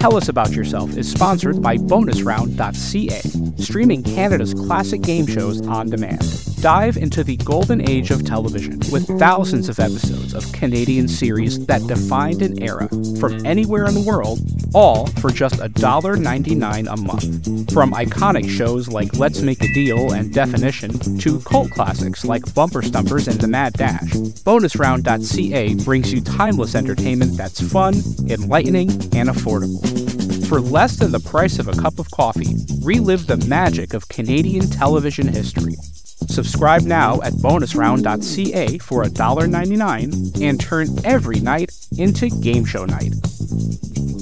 Tell Us About Yourself is sponsored by bonusround.ca, streaming Canada's classic game shows on demand. Dive into the golden age of television with thousands of episodes of Canadian series that defined an era from anywhere in the world, all for just $1.99 a month. From iconic shows like Let's Make a Deal and Definition to cult classics like Bumper Stumpers and The Mad Dash, bonusround.ca brings you timeless entertainment that's fun, enlightening, and affordable. For less than the price of a cup of coffee, relive the magic of Canadian television history. Subscribe now at bonusround.ca for $1.99 and turn every night into Game Show Night.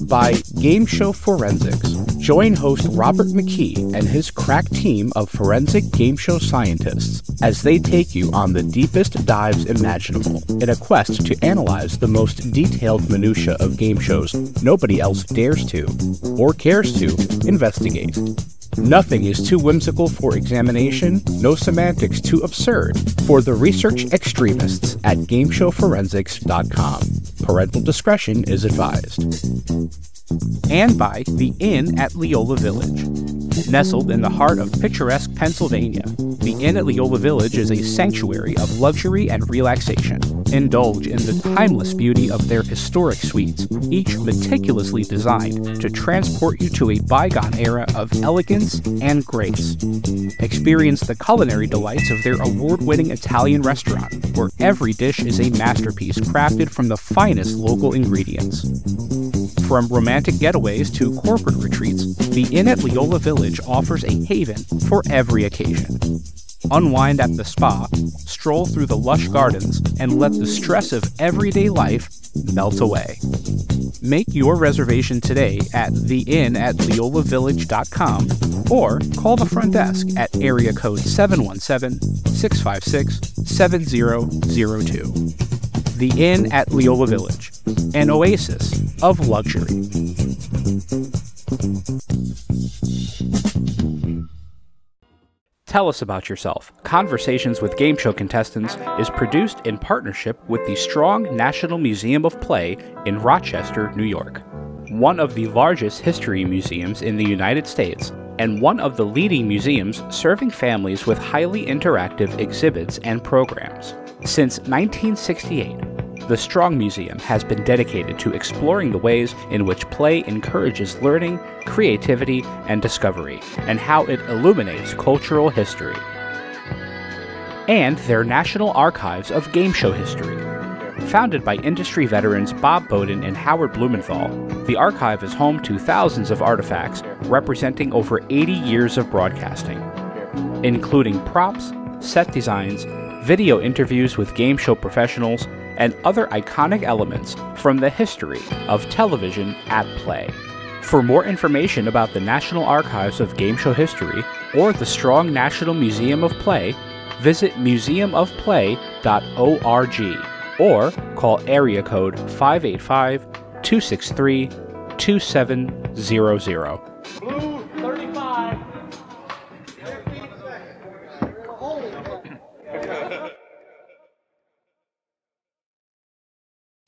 By Game Show Forensics. Join host Robert McKee and his crack team of forensic game show scientists as they take you on the deepest dives imaginable in a quest to analyze the most detailed minutiae of game shows nobody else dares to, or cares to, investigate. Nothing is too whimsical for examination, no semantics too absurd for the research extremists at GameShowForensics.com. Parental discretion is advised. And by The Inn at Leola Village. Nestled in the heart of picturesque Pennsylvania, the Inn at Leola Village is a sanctuary of luxury and relaxation. Indulge in the timeless beauty of their historic suites, each meticulously designed to transport you to a bygone era of elegance and grace. Experience the culinary delights of their award-winning Italian restaurant, where every dish is a masterpiece crafted from the finest local ingredients. From romantic getaways to corporate retreats, the Inn at Leola Village offers a haven for every occasion. Unwind at the spa, stroll through the lush gardens, and let the stress of everyday life melt away. Make your reservation today at theinnatleolavillage.com or call the front desk at area code 717-656-7002. The Inn at Leola Village, an oasis of luxury. Tell Us About Yourself. Conversations with Game Show Contestants is produced in partnership with the Strong National Museum of Play in Rochester, New York, one of the largest history museums in the United States, and one of the leading museums serving families with highly interactive exhibits and programs. Since 1968, the Strong Museum has been dedicated to exploring the ways in which play encourages learning, creativity, and discovery, and how it illuminates cultural history. And their National Archives of Game Show History. Founded by industry veterans Bob Bowden and Howard Blumenthal, the archive is home to thousands of artifacts representing over 80 years of broadcasting, including props, set designs, video interviews with game show professionals, and other iconic elements from the history of television at play. For more information about the National Archives of Game Show History or the Strong National Museum of Play, visit museumofplay.org or call area code 585-263-2700. Blue 35.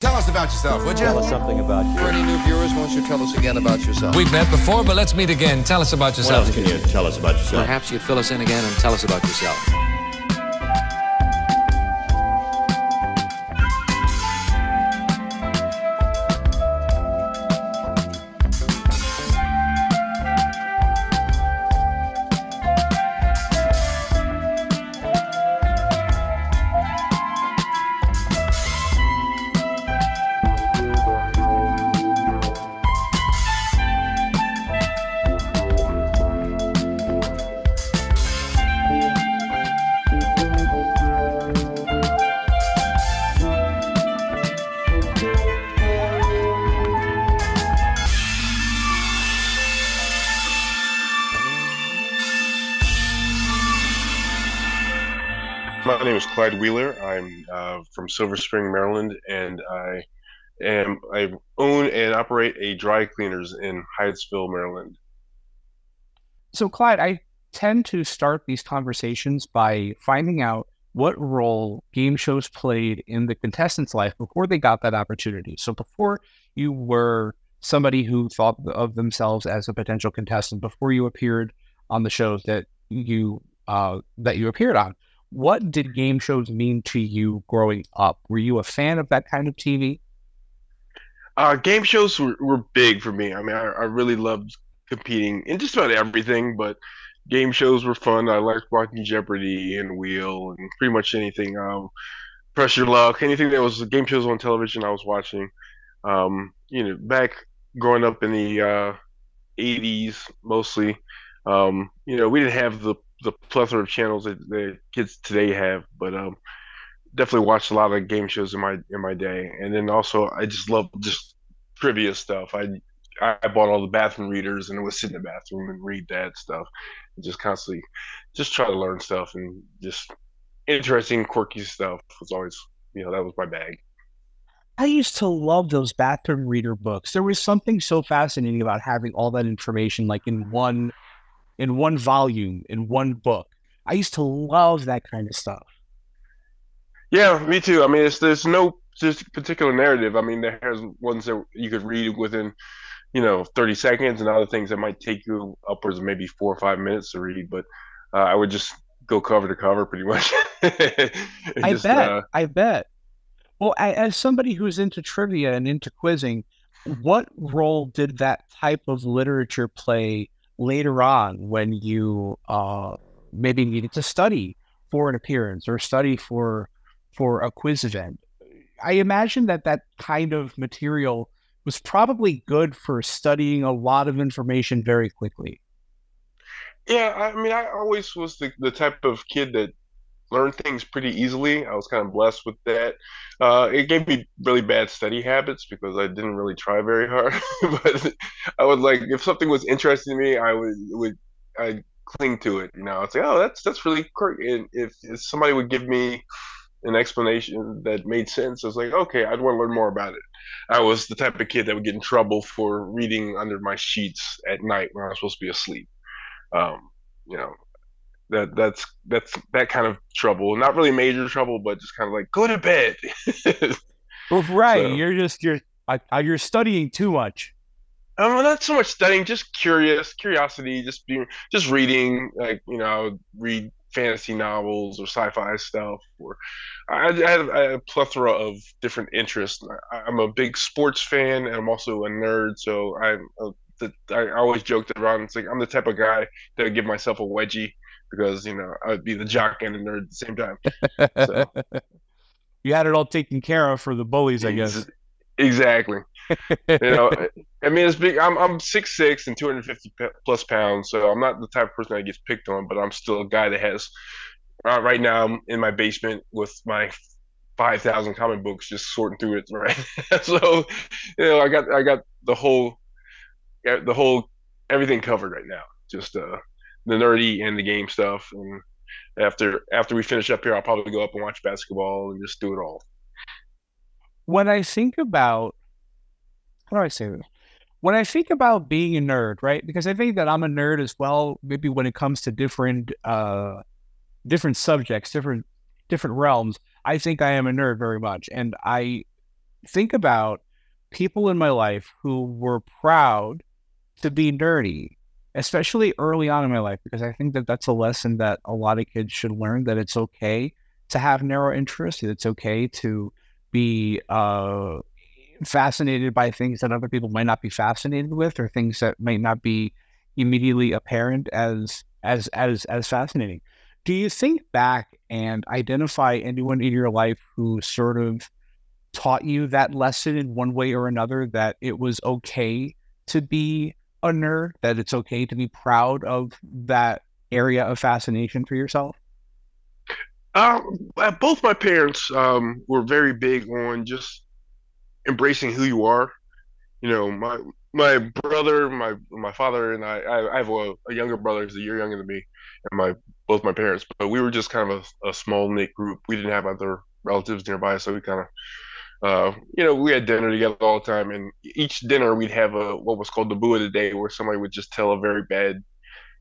Tell us about yourself, would you? Tell us something about you. For any new viewers, won't you tell us again about yourself? We've met before, but let's meet again. Tell us about What yourself. else can you tell us about yourself? Perhaps you'd fill us in again and tell us about yourself. My name is Clyde Wheeler. I'm from Silver Spring, Maryland, and I own and operate a dry cleaners in Hyattsville, Maryland. So, Clyde, I tend to start these conversations by finding out what role game shows played in the contestant's life before they got that opportunity. So before you were somebody who thought of themselves as a potential contestant before you appeared on the shows that you appeared on. What did game shows mean to you growing up? Were you a fan of that kind of TV? Game shows were big for me. I mean, I really loved competing in just about everything, but game shows were fun. I liked watching Jeopardy and Wheel and pretty much anything. Press Your Luck, anything that was game shows on television, I was watching. Back growing up in the '80s, mostly. We didn't have the plethora of channels that the kids today have, but definitely watched a lot of game shows in my day. And then also, I just love just trivia stuff. I bought all the bathroom readers and would sit in the bathroom and read that stuff, and just constantly just try to learn stuff, and just interesting, quirky stuff was always, that was my bag. I used to love those bathroom reader books. There was something so fascinating about having all that information like in one volume, in one book. I used to love that kind of stuff. Yeah, me too. I mean, there's no just particular narrative. I mean, there's ones that you could read within 30 seconds, and other things that might take you upwards of maybe 4 or 5 minutes to read. But I would just go cover to cover pretty much. I bet. Well, as somebody who's into trivia and into quizzing, what role did that type of literature play later on when you maybe needed to study for an appearance or study for a quiz event? I imagine that kind of material was probably good for studying a lot of information very quickly. Yeah, I mean, I always was the type of kid that learned things pretty easily. I was kind of blessed with that. It gave me really bad study habits because I didn't really try very hard. But I would like if something was interesting to me, I'd cling to it. I'd say, oh, that's really great. And if somebody would give me an explanation that made sense, I was like, okay, I'd want to learn more about it. I was the type of kid that would get in trouble for reading under my sheets at night when I was supposed to be asleep. Um, you know, that's that kind of trouble. Not really major trouble, but just kind of like go to bed. Well, right. So, You're studying too much. not so much studying, just curiosity, just reading. Like I would read fantasy novels or sci-fi stuff, or I had a plethora of different interests. I'm a big sports fan, and I'm also a nerd. So I always joked around. It's like I'm the type of guy that would give myself a wedgie because I'd be the jock and the nerd at the same time. So You had it all taken care of for the bullies, I guess. exactly. I mean, it's big. I'm 6'6" and 250 plus pounds, so I'm not the type of person that gets picked on. But I'm still a guy that has. Right now, I'm in my basement with my 5,000 comic books, just sorting through it. Right, so I got the whole everything covered right now. Just the nerdy and the game stuff. And after we finish up here, I'll probably go up and watch basketball and just do it all. When I think about, how do I say this? When I think about being a nerd, right? Because I think that I'm a nerd as well. Maybe when it comes to different subjects, different realms, I think I am a nerd very much. And I think about people in my life who were proud to be nerdy, especially early on in my life, because I think that that's a lesson that a lot of kids should learn, that it's okay to have narrow interests. It's okay to be fascinated by things that other people might not be fascinated with, or things that might not be immediately apparent as fascinating. Do you think back and identify anyone in your life who sort of taught you that lesson in one way or another, that it was okay to be a nerd, that it's okay to be proud of that area of fascination for yourself? Both my parents were very big on just embracing who you are. My brother, my father, and I have a younger brother who's a year younger than me, and both my parents. But we were just kind of a small knit group. We didn't have other relatives nearby, so we kind of we had dinner together all the time, and each dinner we'd have what was called the boo of the day, where somebody would just tell a very bad,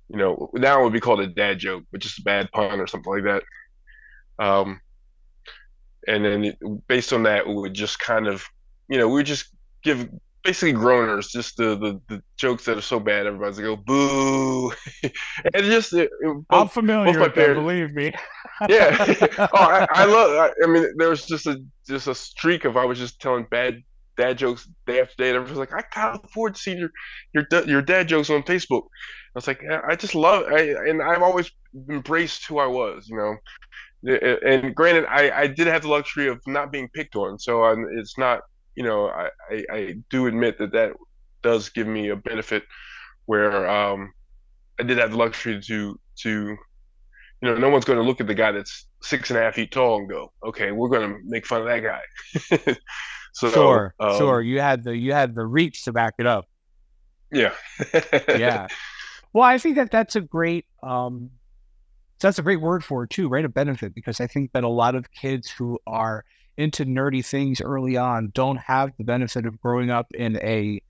now it would be called a dad joke, but just a bad pun or something like that. And then based on that, we would just kind of, we would just give basically groaners, just the jokes that are so bad, everybody's like, "Oh, boo!" And I'm both familiar my with that, parents, believe me. yeah. I love. I mean, there was just a streak of I was just telling bad dad jokes day after day. And everyone's like, "I can't afford to see your dad jokes on Facebook." I was like, I just love. And I've always embraced who I was, you know. And granted, I did have the luxury of not being picked on, so it's not, you know, I do admit that does give me a benefit where I did have the luxury to you know, no one's going to look at the guy that's 6.5 feet tall and go, okay, we're going to make fun of that guy. So Sure. You had the reach to back it up. yeah. Yeah. Well, I think that's a great that's a great word for it too, right? A benefit, because I think that a lot of kids who are into nerdy things early on don't have the benefit of growing up in a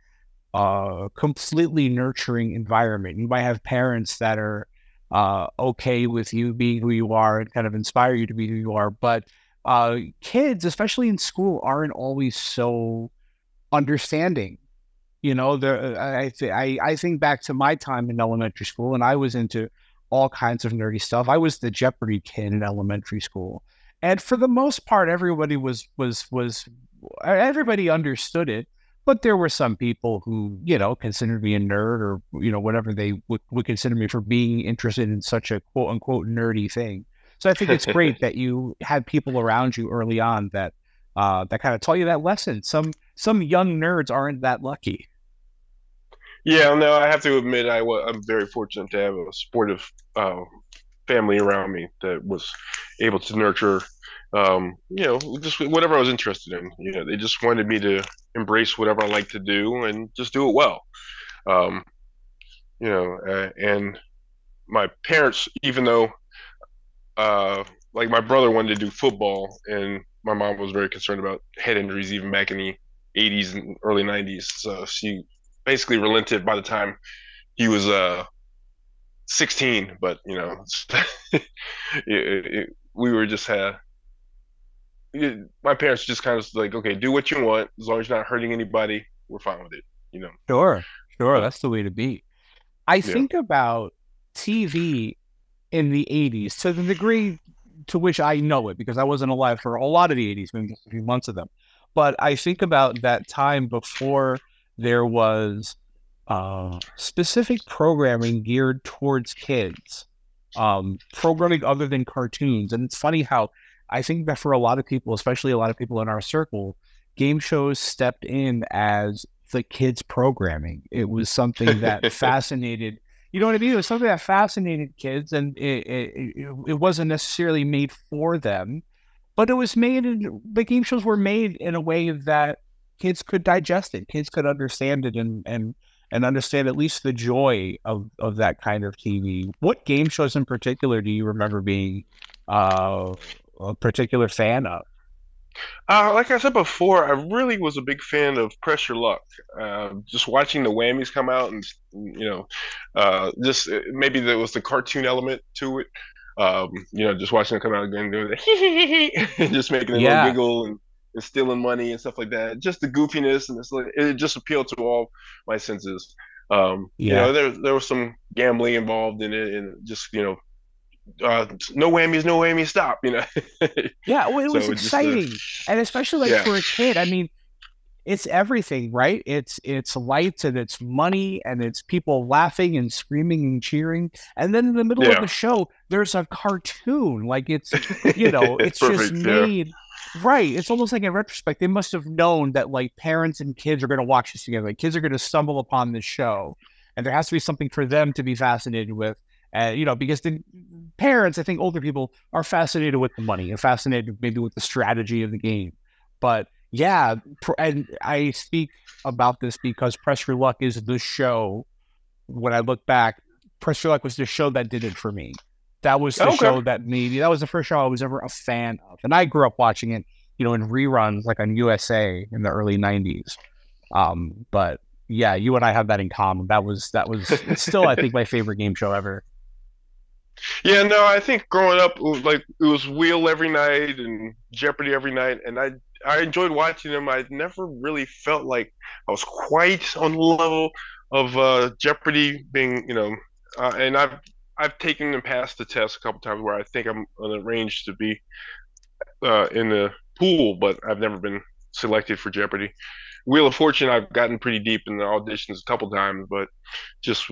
completely nurturing environment. You might have parents that are okay with you being who you are and kind of inspire you to be who you are, but kids, especially in school, aren't always so understanding. You know, I think back to my time in elementary school, and I was into all kinds of nerdy stuff. I was the Jeopardy kid in elementary school, and for the most part, everybody everybody understood it. But there were some people who, you know, considered me a nerd, or, you know, whatever they would consider me for being interested in such a quote unquote nerdy thing. So I think it's great that you had people around you early on that that kind of taught you that lesson. Some young nerds aren't that lucky. Yeah, no, I have to admit I'm very fortunate to have a supportive family around me that was able to nurture, you know, just whatever I was interested in. You know, they just wanted me to embrace whatever I like to do and just do it well. Um, you know, and my parents, even though, like my brother wanted to do football, and my mom was very concerned about head injuries even back in the 80s and early 90s. So she basically relented by the time he was 16. But you know, we were just my parents just kind of like, okay, do what you want as long as you're not hurting anybody. We're fine with it. You know. Sure, Uh, that's the way to be. I yeah. think about TV in the 80s to the degree to which I know it, because I wasn't alive for a lot of the 80s, maybe just a few months of them. But I think about that time before there was specific programming geared towards kids, programming other than cartoons. And it's funny how I think that for a lot of people, especially a lot of people in our circle, game shows stepped in as the kids programming. It was something that fascinated, you know what I mean? It was something that fascinated kids, and it wasn't necessarily made for them, but it was the game shows were made in a way that kids could digest it, kids could understand it, and understand at least the joy of that kind of TV. What game shows in particular do you remember being a particular fan of? Like I said before, I really was a big fan of Press Your Luck. Just watching the whammies come out, and you know, just maybe there was the cartoon element to it. You know, just watching them come out and doing the and just making them little Yeah, giggle and stealing money and stuff like that. Just the goofiness, and it just appealed to all my senses. You yeah. know, there was some gambling involved in it, and just, you know, no whammies, stop. You know, Yeah, well, it was so just exciting. And especially like yeah, for a kid, I mean, it's everything, right? It's lights, and it's money, and it's people laughing and screaming and cheering. And then in the middle of yeah. the show, there's a cartoon. Like it's, you know, it's just Perfect. Yeah. made right. It's almost like in retrospect, they must have known that like parents and kids are going to watch this together. Like kids are going to stumble upon this show, and there has to be something for them to be fascinated with. You know, because the parents, I think older people are fascinated with the money and fascinated maybe with the strategy of the game. But yeah, and I speak about this because Press Your Luck is the show. When I look back, Press Your Luck was the show that did it for me. That was the Okay. show that was the first show I was ever a fan of. And I grew up watching it, you know, in reruns like on USA in the early 90s. But yeah, you and I have that in common. It's still, I think, my favorite game show ever. Yeah, no, I think growing up, it was Wheel every night and Jeopardy every night, and I enjoyed watching them. I never really felt like I was quite on the level of Jeopardy being, and I've taken and passed the test a couple times where I think I'm on the range to be in the pool, but I've never been selected for Jeopardy. Wheel of Fortune, I've gotten pretty deep in the auditions a couple times, but just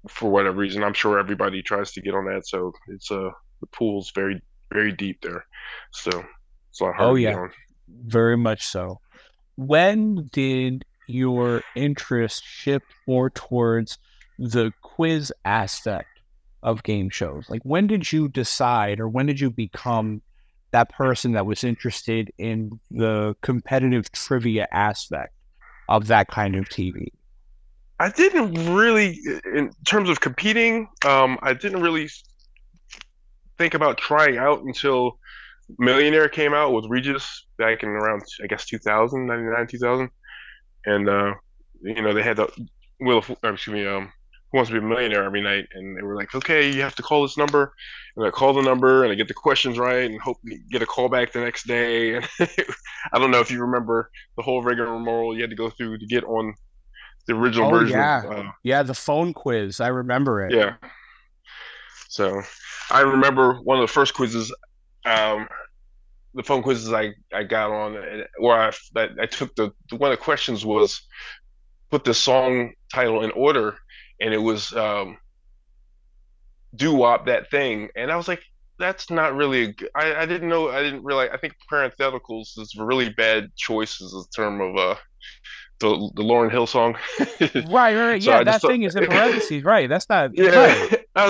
for whatever reason, I'm sure everybody tries to get on that. So it's the pool's very very deep there, so it's a lot harder Oh to yeah, get on. very much so. When did your interest shift more towards the quiz aspect of game shows? Like, when did you decide, or when did you become that person that was interested in the competitive trivia aspect of that kind of TV? I didn't really, in terms of competing, I didn't really think about trying out until Millionaire came out with Regis back in around, I guess, 2000, 99, 2000. And, they had the Who Wants to Be a Millionaire every night. And they were like, okay, you have to call this number. And I call the number and I get the questions right and hope to get a call back the next day. And I don't know if you remember the whole rigmarole you had to go through to get on the original version of yeah, the phone quiz. I remember it. yeah. So I remember one of the first quizzes, the phone quizzes I got on, where I took one of the questions was put the song title in order, and it was doo wop that thing, and I was like, that's not really I didn't know, I didn't realize. I think parentheticals is a really bad choice as a term of the Lauryn Hill song. Right. So Yeah, I that just thing is in parentheses. Right. That's not yeah. right. I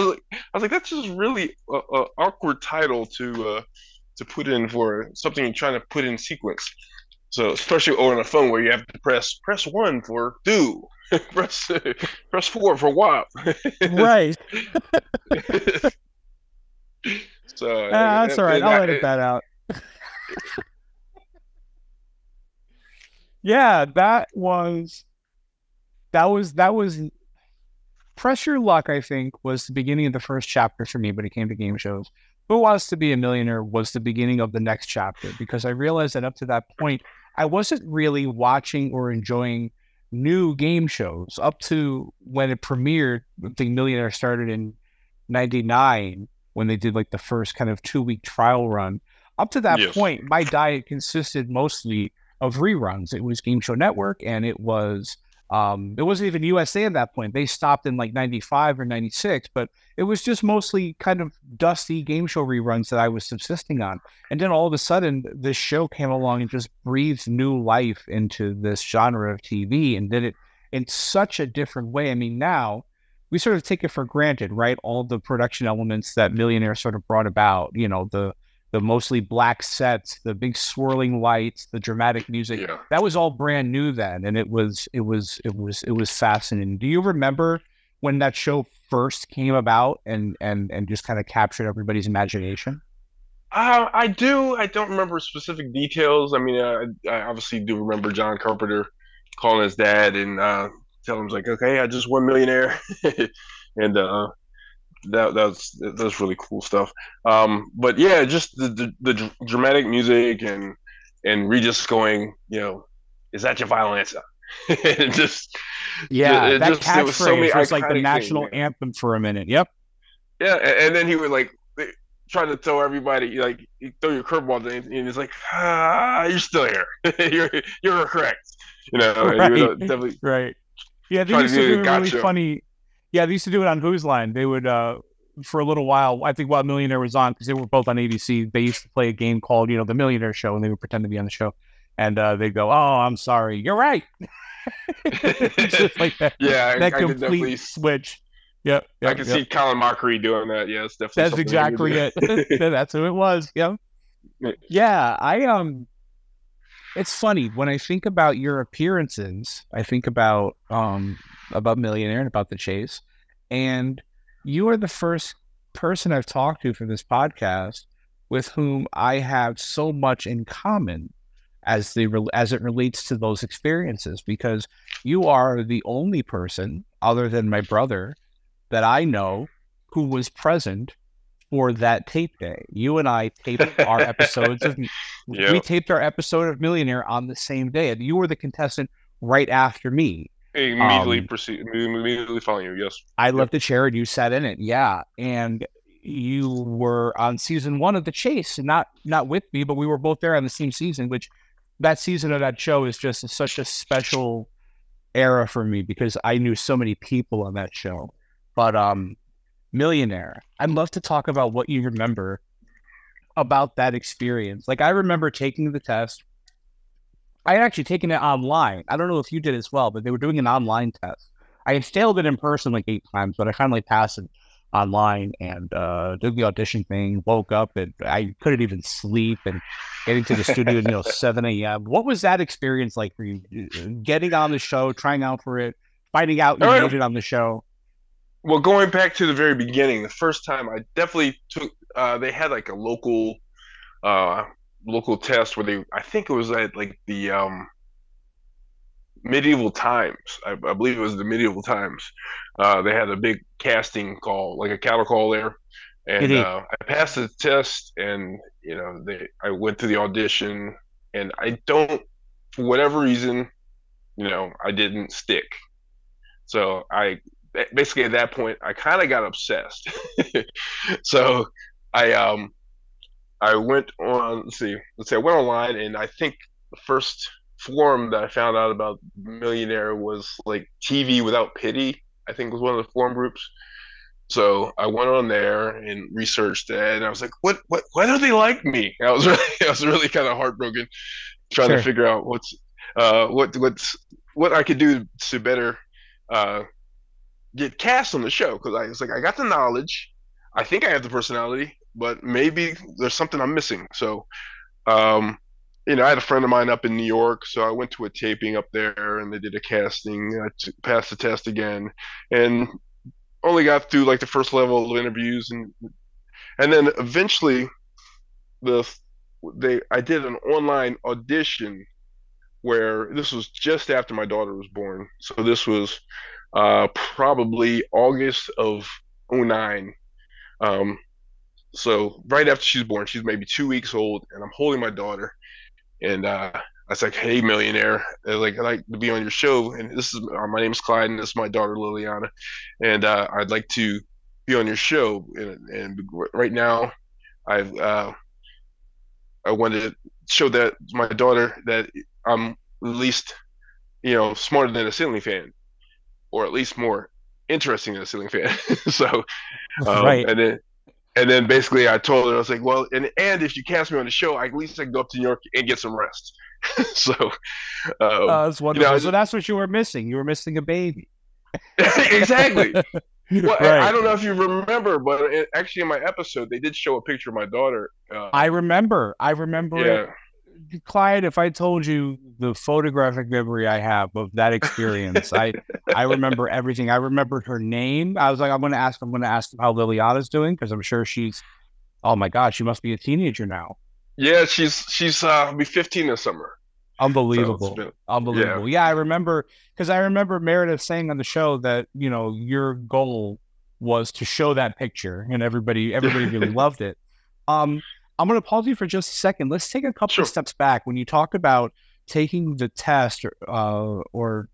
was like, that's just really a awkward title to put in for something you're trying to put in sequence. So especially over on a phone where you have to press 1 for do, press 4 for wop. Right. So That's all right. I'll edit that out. Yeah, that was Press Your Luck, I think, was the beginning of the first chapter for me when it came to game shows. Who Wants to Be a Millionaire was the beginning of the next chapter, because I realized that up to that point, I wasn't really watching or enjoying new game shows up to when it premiered. I think Millionaire started in 99 when they did like the first kind of 2-week trial run. Up to that Yes. point, my diet consisted mostly of reruns. It was Game Show Network, and it wasn't even USA at that point. They stopped in like 95 or 96, but it was just mostly kind of dusty game show reruns that I was subsisting on. And then all of a sudden, this show came along and just breathed new life into this genre of TV and did it in such a different way. I mean, now we sort of take it for granted, right? All the production elements that Millionaire sort of brought about, the mostly black sets, the big swirling lights, the dramatic music. Yeah. That was all brand new then, and it was fascinating. Do you remember when that show first came about and just kind of captured everybody's imagination? I do. I don't remember specific details. I mean, I obviously do remember John Carpenter calling his dad and telling him like, "Okay, I just won Millionaire," and that's really cool stuff. But yeah, just the dramatic music and Regis going, is that your final answer? And just Yeah, it that just it was so many catchphrase was like the iconic national things. anthem for a minute. Yep. Yeah, and then he would like try to throw everybody like you throw your curveball and it's like you're still here. you're correct. And he would definitely Right. Yeah, they try used to to do do a it really gotcha. funny. Yeah, they used to do it on Who's Line. They would, for a little while, I think while Millionaire was on, because they were both on ABC, they used to play a game called, The Millionaire Show, and they would pretend to be on the show. And they'd go, "Oh, I'm sorry. You're right." It's just like that, Yeah, that I could complete definitely. switch. Yep. I can see Colin Mockery doing that. Yeah, it's definitely That's something exactly he would it. do. That's who it was. Yep. Yeah, it's funny when I think about your appearances. I think about Millionaire and about The Chase, and you are the first person I've talked to for this podcast with whom I have so much in common as it relates to those experiences, because you are the only person other than my brother that I know who was present for that tape day. You and I taped our episodes of Yeah. we taped our episode of Millionaire on the same day, and you were the contestant right after me. Immediately following you. Yes. I left the chair and you sat in it. Yeah, and you were on season 1 of The Chase, and not with me, but we were both there on the same season. Which that season of that show is just such a special era for me because I knew so many people on that show. But Millionaire, I'd love to talk about what you remember about that experience. Like, I remember taking the test. I had actually taken it online. I don't know if you did as well, but they were doing an online test. I had failed it in person like 8 times, but I finally passed it online and did the audition thing, woke up, and I couldn't even sleep, and getting to the studio 7 a.m. What was that experience like for you? Getting on the show, trying out for it, finding out you made it on the show? Well, going back to the very beginning, the first time I definitely took, they had like a local test where I think it was at like the Medieval Times. I believe it was the Medieval Times. They had a big casting call, like a cattle call there. And I passed the test, and I went to the audition, and for whatever reason, I didn't stick. So basically at that point I kind of got obsessed. So I went on. Let's see. I went online, and I think the first forum that I found out about Millionaire was like TV Without Pity. I think was one of the forum groups. So I went on there and researched that, and I was like, "Why don't they like me?" I was really kind of heartbroken, trying to figure out what I could do to better get cast on the show, because I was like, I got the knowledge, I think I have the personality, but maybe there's something I'm missing. So, I had a friend of mine up in New York, so I went to a taping up there, and they did a casting. I passed the test again, and only got through like the first level of interviews, and then eventually I did an online audition where this was just after my daughter was born. So this was probably August of 2009. So right after she's born, she's maybe 2 weeks old, and I'm holding my daughter, and I was like, "Hey, Millionaire, I'd like to be on your show, and this is my name is Clyde, and this is my daughter Liliana, and I'd like to be on your show, and right now I want to show that my daughter that I'm at least smarter than a ceiling fan, or at least more interesting than a ceiling fan." So Right. And then basically I told her, I was like, "Well, and if you cast me on the show, at least I can go up to New York and get some rest." So that's wonderful. So that's what you were missing. You were missing a baby. Exactly. Well, Right. I don't know if you remember, but actually in my episode, they did show a picture of my daughter. I remember Yeah. it. Clyde, if I told you the photographic memory I have of that experience, I remember everything. I remembered her name. I was like, I'm going to ask how Liliana's doing, because I'm sure oh my God, she must be a teenager now. Yeah, she's be 15 this summer. Unbelievable. So Unbelievable. Yeah, I remember, because I remember Meredith saying on the show that, your goal was to show that picture, and everybody really loved it. I'm going to pause you for just a second. Let's take a couple of steps back. When you talk about taking the test or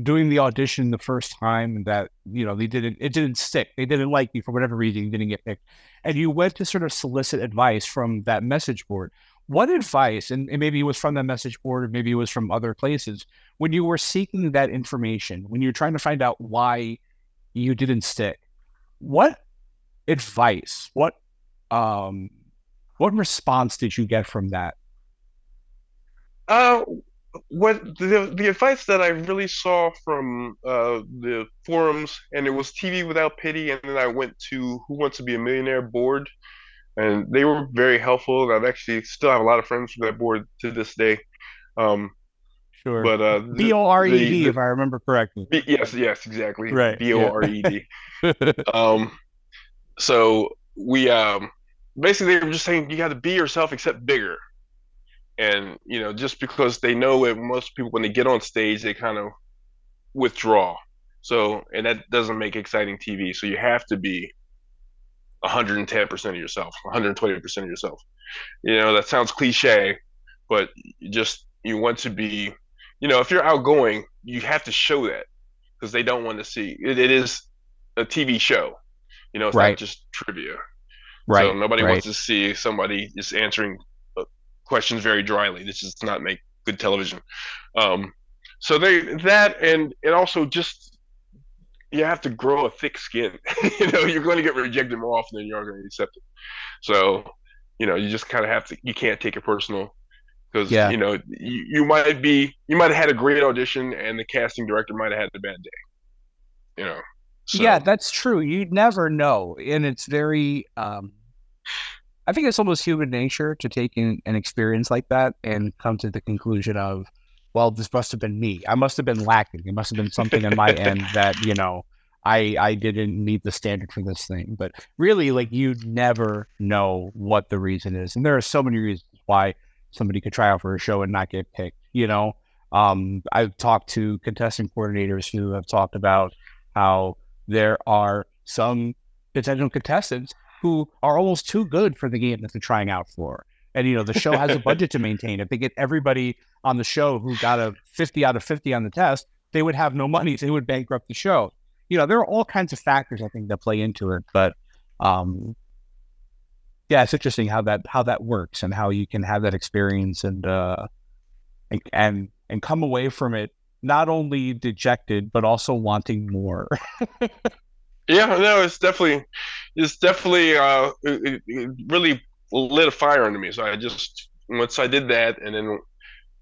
doing the audition the first time that, it didn't stick. They didn't like you for whatever reason, you didn't get picked. And you went to sort of solicit advice from that message board. What advice, and maybe it was from that message board, or maybe it was from other places, when you were seeking that information, when you're trying to find out why you didn't stick, what advice, what response did you get from that? What the advice that I really saw from the forums, and it was TV Without Pity, and then I went to Who Wants to Be a Millionaire board, and they were very helpful. I've actually still have a lot of friends from that board to this day. Sure. But BORED, if I remember correctly. Yes, exactly. Right. BORED. So we basically they were just saying you got to be yourself, except bigger. And just because they know it, most people when they get on stage they kind of withdraw. So, and that doesn't make exciting TV. So you have to be 110% of yourself, 120% of yourself. That sounds cliche, but you want to be, if you're outgoing, you have to show that because they don't want to see it. It is a TV show, it's not Right. just trivia. So Right. nobody Right. wants to see somebody just answering questions very dryly. This does not make good television. So and it also just, you have to grow a thick skin. You're going to get rejected more often than you're going to accept it. So, you just kind of have to, you can't take it personal because, Yeah. you might have had a great audition and the casting director might have had a bad day, So, Yeah, that's true. You never know. And it's very, I think it's almost human nature to take in an experience like that and come to the conclusion of, well, this must have been me. I must have been lacking. It must have been something on my end that, I didn't meet the standard for this thing. But really, like, you never know what the reason is. And there are so many reasons why somebody could try out for a show and not get picked, I've talked to contestant coordinators who have talked about how there are some potential contestants who are almost too good for the game that they're trying out for. And, the show has a budget to maintain. If they get everybody on the show who got a 50 out of 50 on the test, they would have no money. They would bankrupt the show. There are all kinds of factors, I think, that play into it. But, yeah, it's interesting how that works and how you can have that experience and come away from it not only dejected, but also wanting more. Yeah, no, it's definitely it really lit a fire under me. So once I did that, and then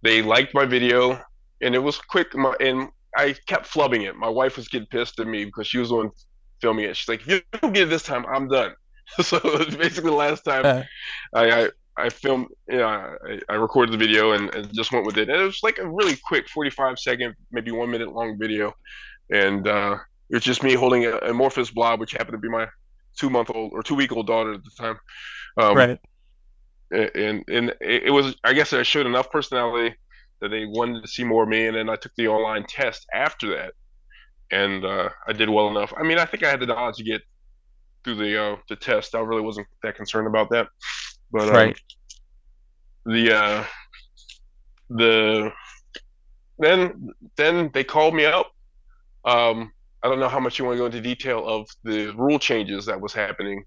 they liked my video, and it was quick, and I kept flubbing it. My wife was getting pissed at me because she was the one filming it. She's like, "If you don't get it this time, I'm done." So basically, the last time I filmed, I recorded the video and just went with it. And it was like a really quick 45-second, maybe 1 minute long video, and it was just me holding an amorphous blob, which happened to be my 2-month-old or 2-week-old daughter at the time. Right. And it was, I guess I showed enough personality that they wanted to see more of me. And then I took the online test after that, and I did well enough. I mean, I think I had the knowledge to get through the test. I really wasn't that concerned about that. But Right. Then they called me up. I don't know how much you want to go into detail of the rule changes that was happening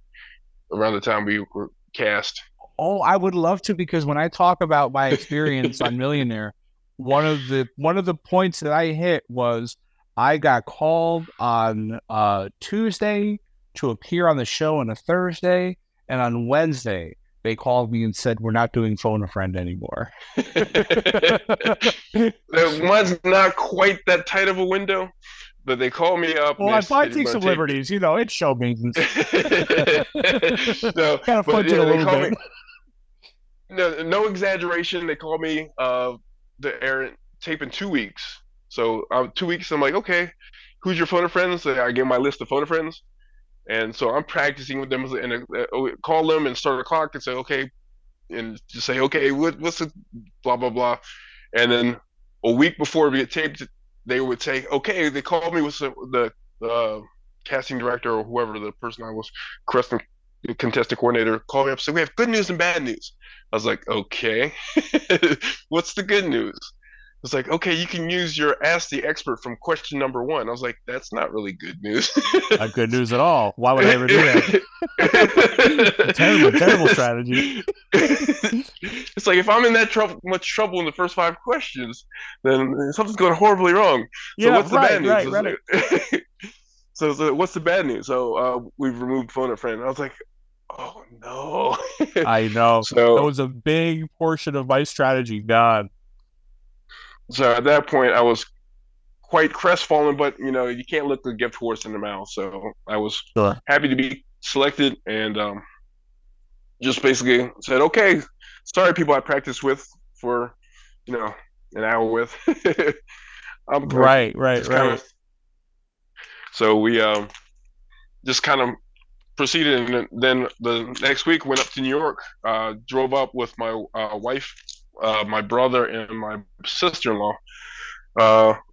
around the time we were cast. Oh, I would love to, because when I talk about my experience on Millionaire, one of the points that I hit was I got called on Tuesday to appear on the show on a Thursday, and on Wednesday they called me and said, "We're not doing Phone a Friend anymore." It was not quite that tight of a window, but they called me up. Well, I take some liberties, it's show maintenance. No, Kind of fudge it a little bit. No exaggeration. They called me the air tape in 2 weeks. So 2 weeks, I'm like, okay, who's your phone a friends? So I gave my list of phone a friends, and so I'm practicing with them and call them and start a clock and say, okay, and just say, okay, what's the blah blah blah, and then a week before we get taped, they would say, okay, they called me with the casting director or whoever the person I was, contestant coordinator, called me up and said, we have good news and bad news. I was like, okay, what's the good news? It's like, okay, you can use your Ask the Expert from question number 1. I was like, that's not really good news. Not good news at all. Why would I ever do that? Terrible strategy. It's like, if I'm in that much trouble in the first 5 questions, then something's going horribly wrong. So what's the bad news? Right. So what's the bad news? So we've removed phone a friend. I was like, oh no. I know. So that was a big portion of my strategy gone. So at that point, I was quite crestfallen, but you can't look the gift horse in the mouth. So I was happy to be selected, and just basically said, okay, sorry, people I practiced with for an hour with. Right. So we just kind of proceeded, and then the next week went up to New York, drove up with my wife, my brother, and my sister-in-law.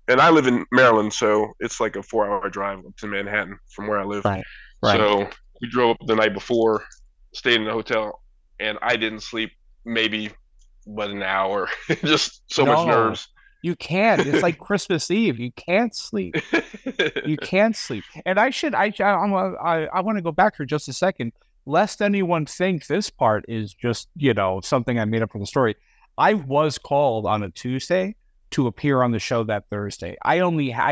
And I live in Maryland, so it's like a 4-hour drive up to Manhattan from where I live. Right. So we drove up the night before, stayed in the hotel, and I didn't sleep maybe but an hour. Just so much nerves. You can't. It's like Christmas Eve. You can't sleep. You can't sleep. And I want to go back for just a second. Lest anyone think this part is just, something I made up for the story. I was called on a Tuesday to appear on the show that Thursday. I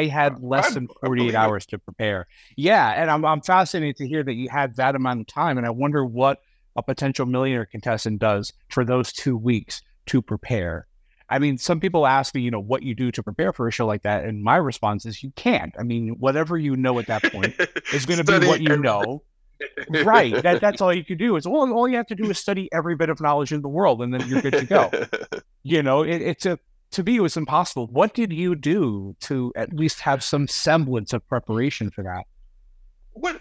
had less than 48 hours to prepare. Yeah, and I'm fascinated to hear that you had that amount of time, and I wonder what a potential Millionaire contestant does for those 2 weeks to prepare. I mean, some people ask me, what you do to prepare for a show like that, and my response is you can't. I mean, whatever you know at that point is going to be what you know. Right. That's all you can do. Is all you have to do is study every bit of knowledge in the world, and then you're good to go. To me, it was impossible. What did you do to at least have some semblance of preparation for that? What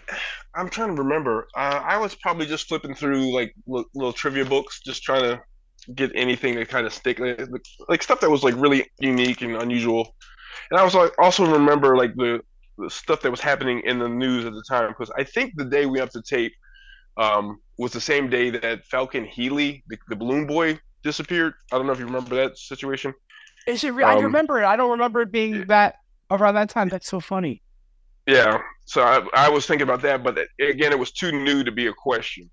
I'm trying to remember. I was probably just flipping through like little trivia books, just trying to get anything to kind of stick, like stuff that was like really unique and unusual. And I was like, also remember like the stuff that was happening in the news at the time, because I think the day we have to tape was the same day that Falcon Healy, the balloon boy, disappeared. I don't know if you remember that situation. Is it? I remember it. I don't remember it being that around that time. That's so funny. Yeah. So I was thinking about that, but again, it was too new to be a question.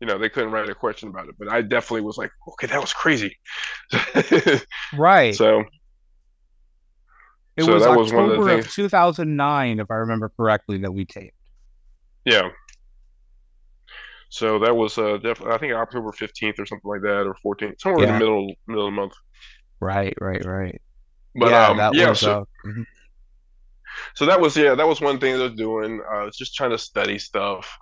They couldn't write a question about it, but I definitely was like, okay, that was crazy. Right. So it was October one of the things. 2009, if I remember correctly, that we taped. Yeah. So that was definitely, I think October 15th or something like that, or 14th, somewhere in the middle of the month. Right. But so that was one thing that I was doing. Just trying to study stuff.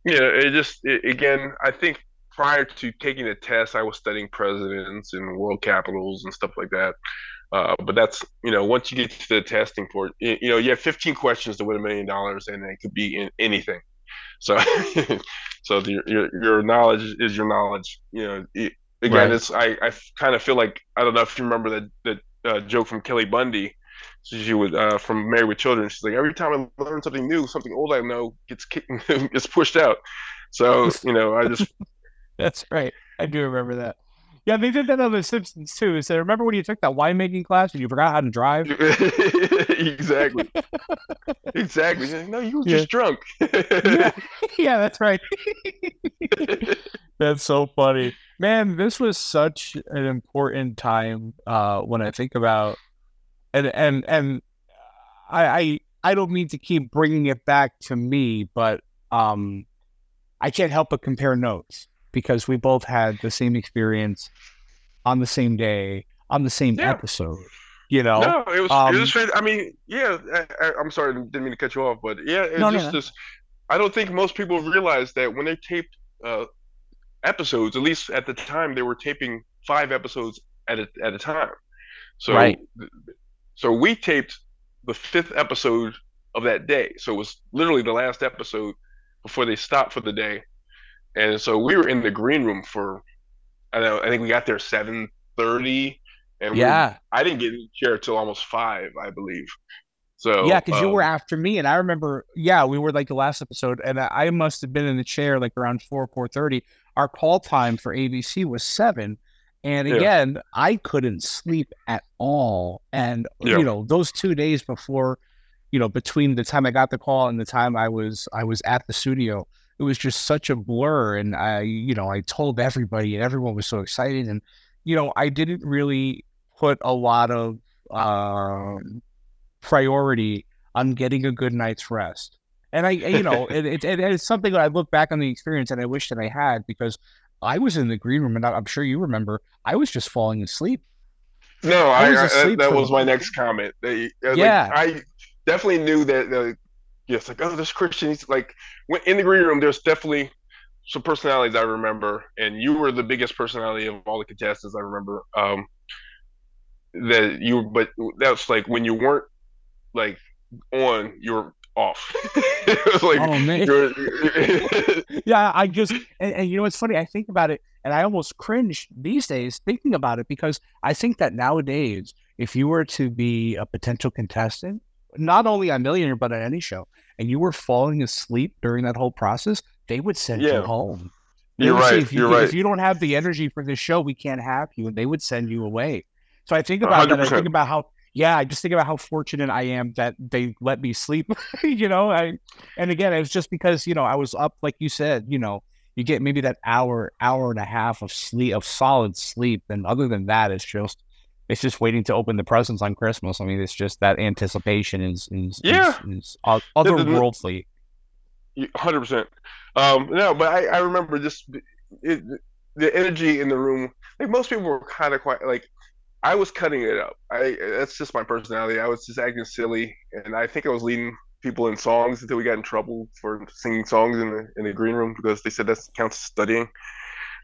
Again, I think prior to taking the test, I was studying presidents and world capitals and stuff like that. But that's, once you get to the testing for it, you have 15 questions to win $1 million, and it could be in anything. So, so your knowledge is your knowledge. Again, it's I kind of feel like, I don't know if you remember that joke from Kelly Bundy. So she would from Married with Children. She's like, every time I learn something new, something old I know gets pushed out. So I just. That's right. I do remember that. Yeah, they did that on The Simpsons too. So remember when you took that winemaking class and you forgot how to drive? Exactly. Exactly. No, you were just drunk. Yeah, that's right. That's so funny. Man, this was such an important time when I think about, and I don't mean to keep bringing it back to me, but I can't help but compare notes, because we both had the same experience on the same day, on the same episode, No, it was, I mean, I'm sorry, didn't mean to cut you off, but this, I don't think most people realize that when they tape episodes, at least at the time, they were taping 5 episodes at a time. So, so we taped the 5th episode of that day. So it was literally the last episode before they stopped for the day. And so we were in the green room for, I think we got there 7:30, and I didn't get in the chair till almost 5, I believe. So because you were after me, and I remember, we were like the last episode, and I must have been in the chair like around 4:30. Our call time for ABC was 7, and again, I couldn't sleep at all. And those 2 days before, between the time I got the call and the time I was at the studio, it was just such a blur. And I told everybody, and everyone was so excited. And, I didn't really put a lot of priority on getting a good night's rest. And it's something that I look back on the experience and I wish that I had, because I was in the green room, and I'm sure you remember, I was just falling asleep. No, that was my next comment. I definitely knew that. It's like, oh, this Christian. He's like, in the green room, there's definitely some personalities I remember, and you were the biggest personality of all the contestants I remember. But that's like when you weren't like on, you were off. It was like, oh man. I just and it's funny. I think about it, and I almost cringe these days thinking about it, because I think that nowadays, if you were to be a potential contestant not only on Millionaire, but on any show, and you were falling asleep during that whole process, they would send you home. They You're would say, right. if you don't have the energy for this show, we can't have you, and they would send you away. So I think about that. I 100%. think about I just think about how fortunate I am that they let me sleep. And again, it was just because I was up, like you said. You get maybe that hour and a half of sleep, of solid sleep, and other than that, it's just waiting to open the presents on Christmas. I mean, it's just that anticipation is otherworldly. 100%. No, but I remember the energy in the room. Like most people were kind of quite like I was cutting it up. That's just my personality. I was just acting silly, and I think I was leading people in songs until we got in trouble for singing songs in the green room because they said that counts as studying.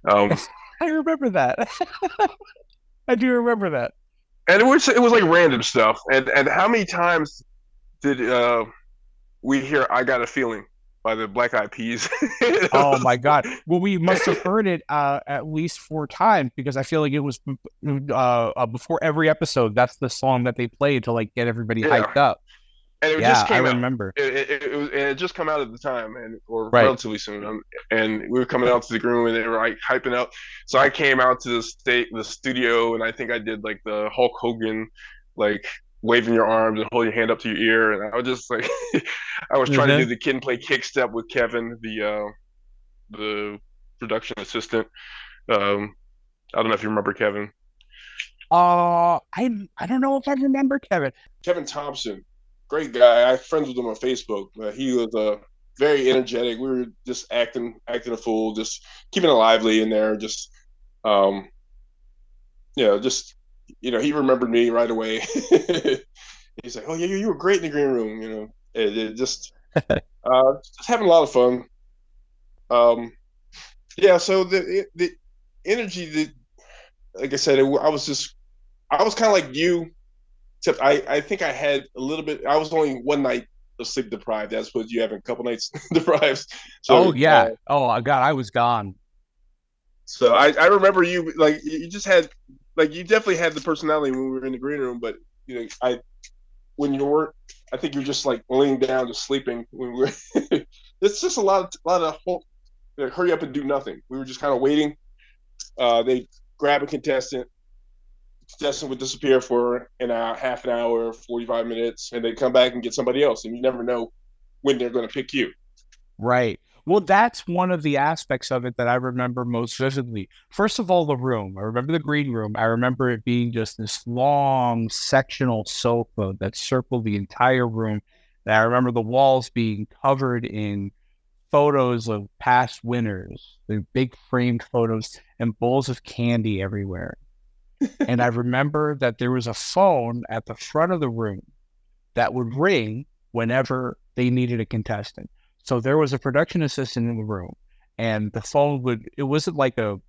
I remember that. I do remember that. And it was like random stuff. And how many times did we hear "I Got a Feeling" by the Black Eyed Peas? Oh my God! Well, we must have heard it at least 4 times because I feel like it was before every episode. That's the song that they played to like get everybody hyped up. And it just came I out. remember. It had just come out at the time, relatively soon. And we were coming out to the room, and they were like hyping up. So I came out to the studio, and I think I did like the Hulk Hogan, like waving your arms and holding your hand up to your ear. And I was just like, I was trying to do the Kid and Play kick step with Kevin, the production assistant. I don't know if you remember Kevin. I don't know if I remember Kevin. Kevin Thompson. Great guy. I have friends with him on Facebook. He was very energetic. We were just acting a fool, just keeping it lively in there. Just, he remembered me right away. He's like, "Oh yeah, you were great in the green room." Just having a lot of fun. So the energy, like I said, I was kind of like you. Except I think I had a little bit. I was only one night of sleep deprived, as opposed to you having a couple nights deprived. So, God, I was gone. So I remember you like you just had like you definitely had the personality when we were in the green room, but when you weren't, I think you're just like laying down just sleeping. When we were, it's just a lot of hurry up and do nothing. We were just kind of waiting. They grab a contestant would disappear for half an hour, 45 minutes, and they'd come back and get somebody else. And you never know when they're going to pick you. Right. Well, that's one of the aspects of it that I remember most vividly. First of all, the room. I remember the green room. I remember it being just this long sectional sofa that circled the entire room. And I remember the walls being covered in photos of past winners, the big framed photos, and bowls of candy everywhere. And I remember that there was a phone at the front of the room that would ring whenever they needed a contestant. So there was a production assistant in the room, and the phone it wasn't like a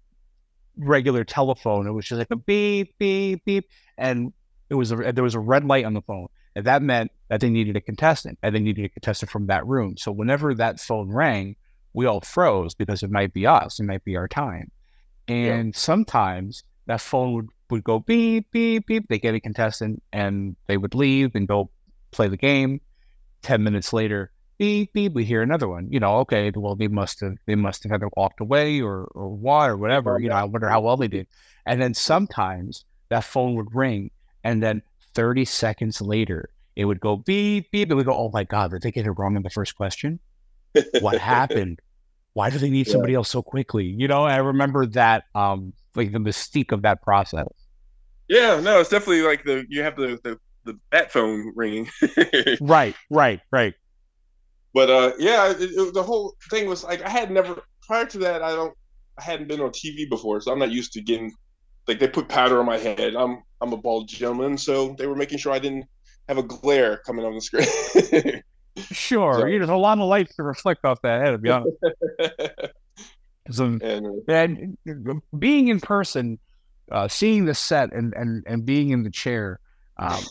regular telephone. It was just like a beep, beep, beep. And there was a red light on the phone. And that meant that they needed a contestant, and they needed a contestant from that room. So whenever that phone rang, we all froze because it might be us. It might be our time. And sometimes that phone would go beep, beep, beep. They get a contestant and they would leave and go play the game. 10 minutes later, beep, beep, we hear another one. Okay, well, they must have either walked away or what or whatever. I wonder how well they did. And then sometimes that phone would ring, and then 30 seconds later, it would go beep, beep, and we go, "Oh my God, did they get it wrong in the first question? What happened? Why do they need somebody else so quickly?" I remember that, like the mystique of that process. Yeah, no, it's definitely like you have the bat phone ringing. Right. But the whole thing was like I had never prior to that. I hadn't been on TV before, so I'm not used to getting like they put powder on my head. I'm a bald gentleman, so they were making sure I didn't have a glare coming on the screen. Sure, So, there's a lot of light to reflect off that head, to be honest. And being in person, seeing the set and being in the chair, I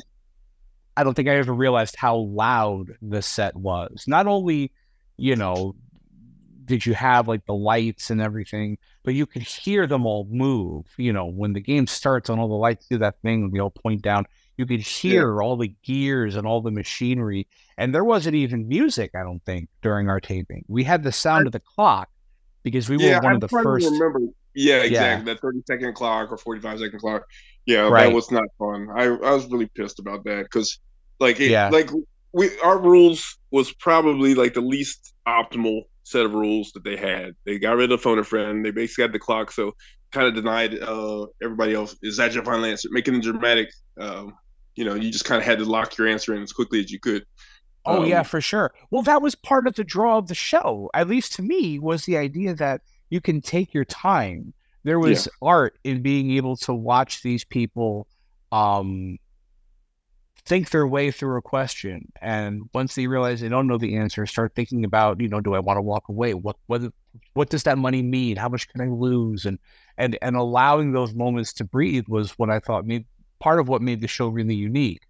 don't think I ever realized how loud the set was. Not only, did you have like the lights and everything, but you could hear them all move. When the game starts and all the lights do that thing and they all point down, You could hear all the gears and all the machinery. And there wasn't even music, I don't think, during our taping. We had the sound of the clock because we were one of the I'm trying to first. remember. Yeah, Yeah, exactly. That 30-second clock or 45-second clock. Yeah, that right. was not fun. I was really pissed about that because Yeah. our rules was probably like the least optimal set of rules that they had. They got rid of phone a friend. They basically had the clock, so kind of denied everybody else. Is that your final answer? Making it dramatic. You just kind of had to lock your answer in as quickly as you could. Oh, yeah, for sure. Well, that was part of the draw of the show, at least to me, was the idea that you can take your time. There Yeah, was art in being able to watch these people um, think their way through a question. And once they realize they don't know the answer, start thinking about, do I want to walk away? What does that money mean? How much can I lose? And allowing those moments to breathe was what I thought made part of what made the show really unique.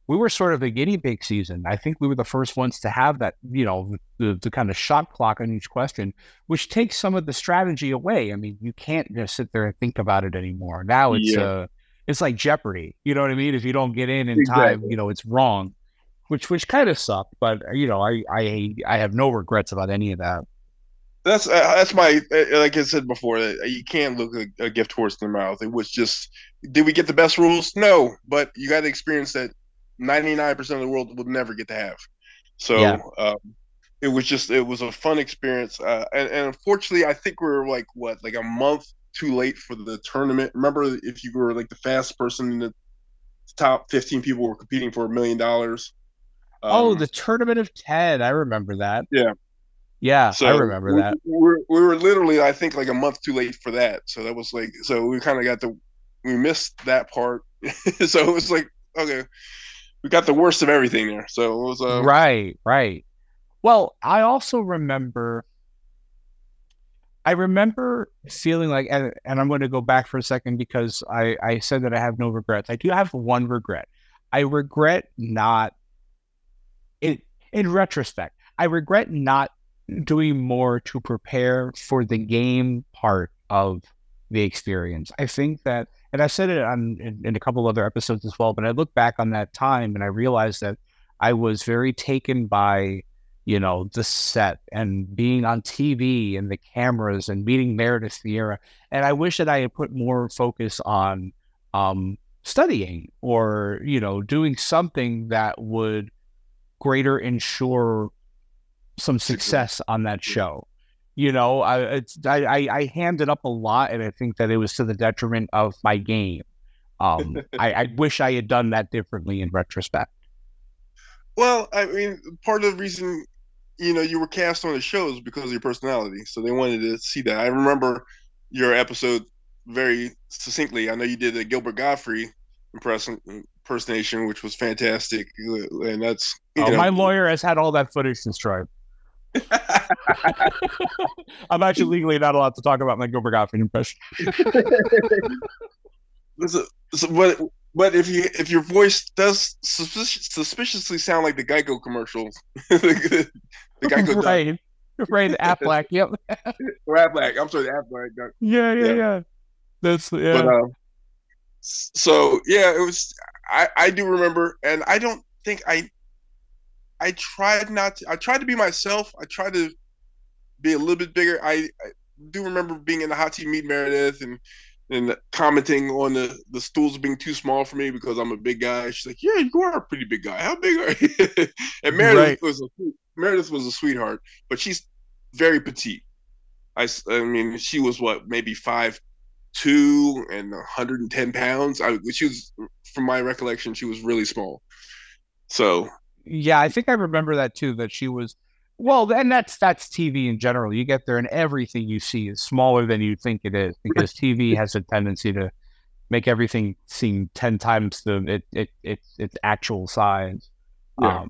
We were sort of a guinea pig season. I think we were the first ones to have that, the kind of shot clock on each question, which takes some of the strategy away. I mean, you can't just sit there and think about it anymore. Now yeah, it's like Jeopardy. You know what I mean? If you don't get in time, exactly. it's wrong, which kind of sucked. But I have no regrets about any of that. That's my like I said before. You can't look a gift horse in the mouth. It was just, did we get the best rules? No, but you got to experience that 99% of the world would never get to have. Yeah. So it was a fun experience. And unfortunately, I think we were like a month too late for the tournament. Remember, if you were like the fastest person in the top 15 people were competing for $1 million. Oh, Um, the Tournament of 10. I remember that. yeah. Yeah, I So remember that. we were literally, I think, like a month too late for that. So that was like, so we kind of we missed that part. So it was like, okay, we got the worst of everything there. So it was, Right, right. Well, I remember feeling like, and I'm going to go back for a second because I said that I have no regrets. I do have one regret. I regret not, in retrospect, I regret not doing more to prepare for the game part of the experience. I think that, and I said it in a couple other episodes as well, but I look back on that time and I realized that I was very taken by, the set and being on TV and the cameras and meeting Meredith Vieira. And I wish that I had put more focus on studying or, doing something that would greater ensure some success on that show. I hammed it up a lot, and I think that it was to the detriment of my game. I wish I had done that differently in retrospect. well, I mean, part of the reason, you were cast on the show is because of your personality. So they wanted to see that. I remember your episode very succinctly. I know you did a Gilbert Godfrey impersonation, which was fantastic. And that's, Oh, my lawyer has had all that footage destroyed. I'm actually legally not allowed to talk about my Gilbert Gottfried impression. So, but if your voice does suspiciously sound like the Geico commercials, the Geico duck, Right. Right. Affleck. Yep. or Aflac, I'm sorry, the Aflac duck. Yeah. Yeah. Yeah, Yeah. That's, but yeah. so yeah, it was. I do remember, and I don't think I tried not to. I tried to be myself. I tried to be a little bit bigger. I do remember being in the hot seat meet Meredith and commenting on the stools being too small for me because I'm a big guy. She's like, "Yeah, you are a pretty big guy. How big are you?" And Right. Meredith was a sweetheart, but she's very petite. I mean, she was what, maybe 5'2" and 110 pounds. She was, from my recollection, she was really small. So Yeah, I think I remember that too, that she was, well, and that's TV in general. You get there and everything you see is smaller than you think it is because TV has a tendency to make everything seem 10 times its actual size. yeah,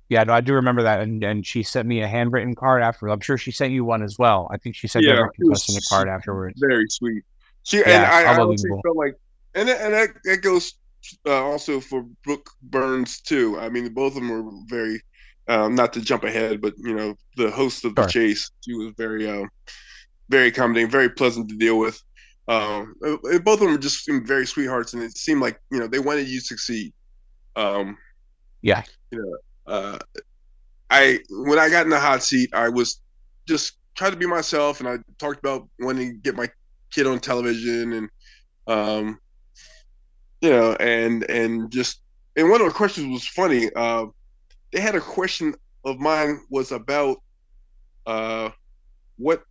Yeah, no, I do remember that, and she sent me a handwritten card after. I'm sure she sent you one as well. I think she sent yeah, every it contestant a was card afterwards. very sweet. She and Yeah, I honestly unbelievable. felt like, and that goes also for Brooke Burns too. I mean, both of them were very, not to jump ahead, but the host of the Sure. chase, she was very accommodating, very pleasant to deal with. Both of them were just very sweethearts, and it seemed like they wanted you to succeed. Um, Yeah. you know, I when I got in the hot seat, I was just trying to be myself, and I talked about wanting to get my kid on television, and um, and one of the questions was funny. They had a question of mine was about uh, what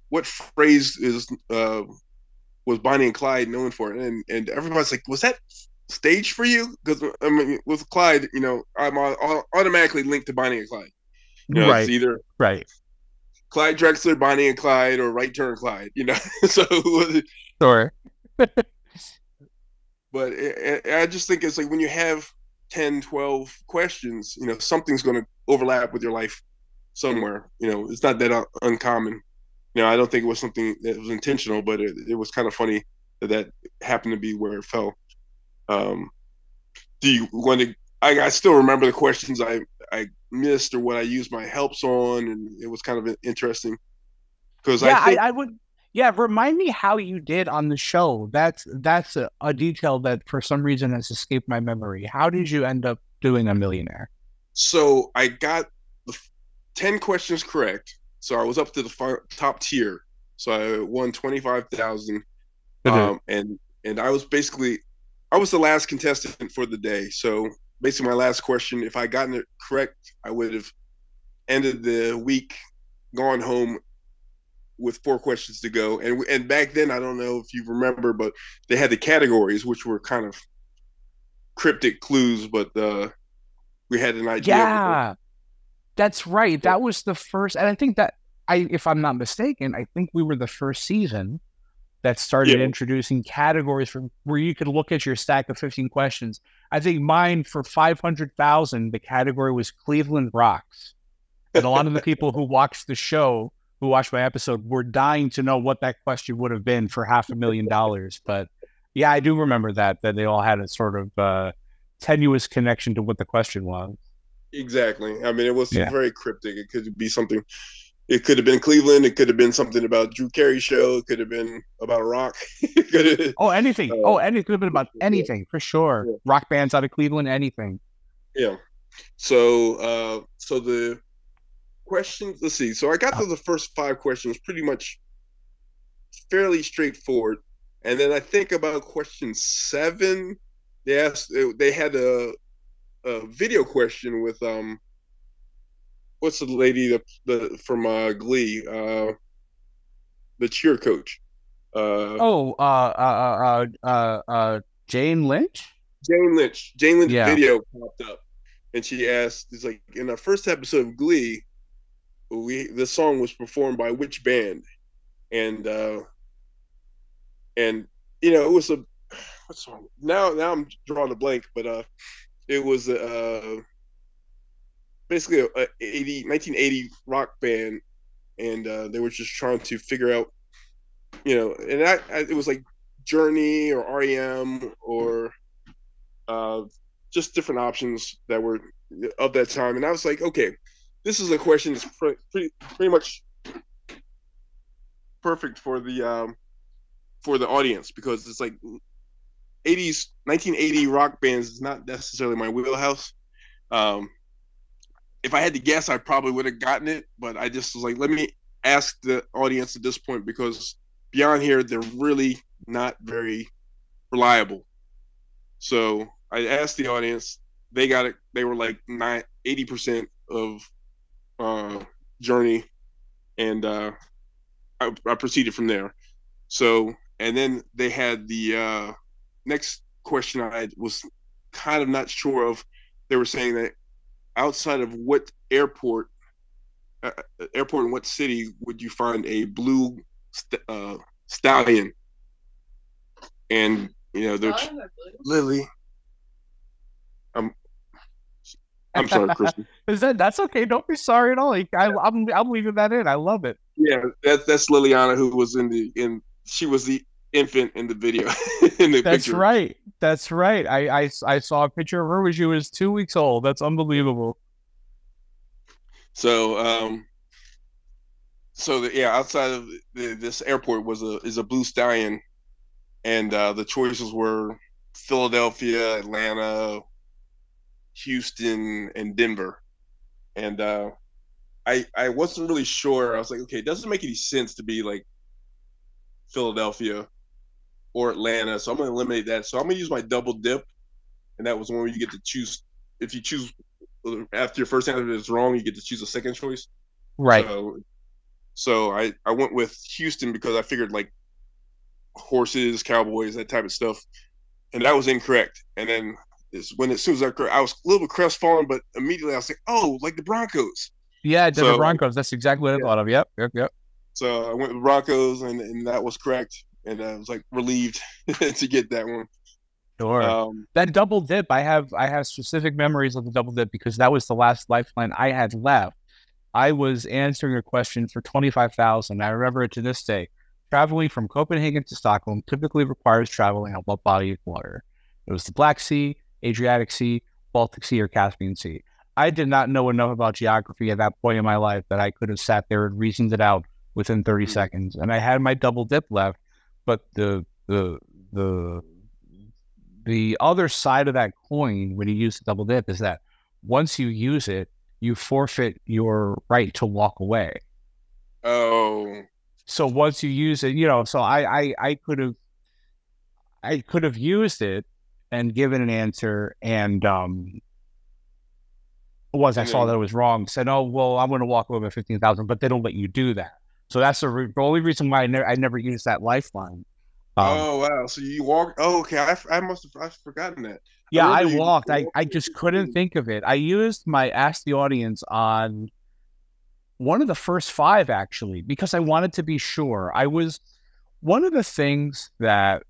what phrase is was Bonnie and Clyde known for, and everybody's like, was that staged for you? Because I mean, with Clyde, I'm automatically linked to Bonnie and Clyde. It's Right. either Right. Clyde Drexler, Bonnie and Clyde, or Right Turn Clyde. So. Sure. But I just think it's like when you have 10, 12 questions, something's going to overlap with your life somewhere. It's not that uncommon. I don't think it was something that was intentional, but it was kind of funny that happened to be where it fell. Do you want to? I still remember the questions I missed or what I used my helps on, and it was kind of interesting because Yeah, I think I would. Yeah, remind me how you did on the show. That's a detail that for some reason has escaped my memory. How did you end up doing a millionaire? so. I got the 10 questions correct, so I was up to the top tier. So I won 25,000, and I was the last contestant for the day. So basically, my last question, if I gotten it correct, I would have ended the week, gone home with 4 questions to go. And back then, I don't know if you remember, but they had the categories, which were kind of cryptic clues, but we had an idea. Yeah, that's right. That was the first, and I think that if I'm not mistaken, I think we were the first season that started introducing categories from where you could look at your stack of 15 questions. I think mine for 500,000, the category was Cleveland Rocks. And a lot of the people who watched the show, who watched my episode, were dying to know what that question would have been for $500,000. But yeah, I do remember that they all had a sort of tenuous connection to what the question was. Exactly. I mean, it was very cryptic. It could be something. It could have been Cleveland. It could have been something about Drew Carey show. It could have been about a rock. Anything. It could have been about anything for sure. Yeah. Rock bands out of Cleveland, anything. Yeah. So the questions. Let's see. So I got to the first 5 questions pretty much fairly straightforward, and then I think about question 7. They had a video question with what's the lady from Glee, the cheer coach. Jane Lynch. Jane Lynch video popped up, and she asked, "It's like in our first episode of Glee, the song was performed by which band?" And it was what song? Now I'm drawing a blank, but it was basically a 1980 rock band, and they were just trying to figure out, and it was like Journey or REM or just different options that were of that time. And I was like, okay, this is a question that's pretty much perfect for the audience, because it's like 1980 rock bands is not necessarily my wheelhouse. If I had to guess, I probably would have gotten it, but I just was like, let me ask the audience at this point, because beyond here, they're really not very reliable. So I asked the audience, they got it. They were like 80% of Journey, and I proceeded from there. So, and then they had the next question I was kind of not sure of. They were saying that outside of what airport in what city would you find a blue stallion? And there's Lily. I'm sorry, Christian. That's okay. Don't be sorry at all. I'm leaving that in. I love it. Yeah, that's Liliana, who was she was the infant in the video. That's picture. Right. That's right. I saw a picture of her when she was 2 weeks old. That's unbelievable. So outside of this airport is a blue stallion, and the choices were Philadelphia, Atlanta, Houston, and Denver. And I wasn't really sure. I was like, okay, it doesn't make any sense to be like Philadelphia or Atlanta, so I'm going to eliminate that. So I'm going to use my double dip, and that was one where you get to choose. If you choose after your first answer is wrong, you get to choose a second choice. Right. So I went with Houston because I figured like horses, cowboys, that type of stuff, and that was incorrect. And then as soon as I was a little bit crestfallen, but immediately I was like, oh, like the Broncos. Yeah, Denver Broncos. That's exactly what I thought of. Yep. So I went with Broncos, and that was correct. And I was like relieved to get that one. Sure. That double dip, I have specific memories of the double dip because that was the last lifeline I had left. I was answering a question for 25,000. I remember it to this day. Traveling from Copenhagen to Stockholm typically requires traveling on what body of water? It was the Black Sea, Adriatic Sea, Baltic Sea, or Caspian Sea. I did not know enough about geography at that point in my life that I could have sat there and reasoned it out within 30 seconds. And I had my double dip left, but the other side of that coin when you use the double dip is that once you use it, you forfeit your right to walk away. Oh. So once you use it, so I could have used it and given an answer, and once I saw that it was wrong, said, "Oh well, I'm going to walk away with 15,000," but they don't let you do that. So that's the only reason why I never used that lifeline. Oh wow! So you walked? Oh, okay. I've forgotten that. Yeah, I walked. I just couldn't think of it. I used my Ask the Audience on one of the first 5 actually because I wanted to be sure. One of the things that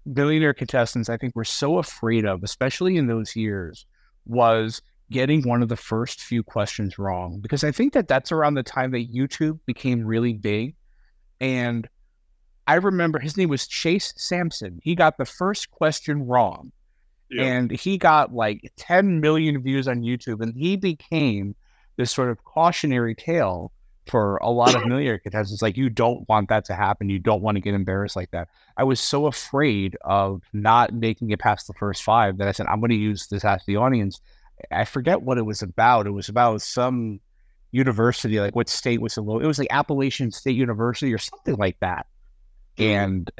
Millionaire contestants I think were so afraid of, especially in those years, was getting one of the first few questions wrong, because I think that's around the time that YouTube became really big. And I remember his name was Chase Sampson. He got the first question wrong. Yeah. And he got like 10 million views on YouTube, and he became this sort of cautionary tale for a lot of Millionaire contestants. Like, you don't want that to happen. You don't want to get embarrassed like that. I was so afraid of not making it past the first 5 that I said, I'm going to use this Ask the Audience. I forget what it was about. It was about some university, like what state was it was like Appalachian State University or something like that. And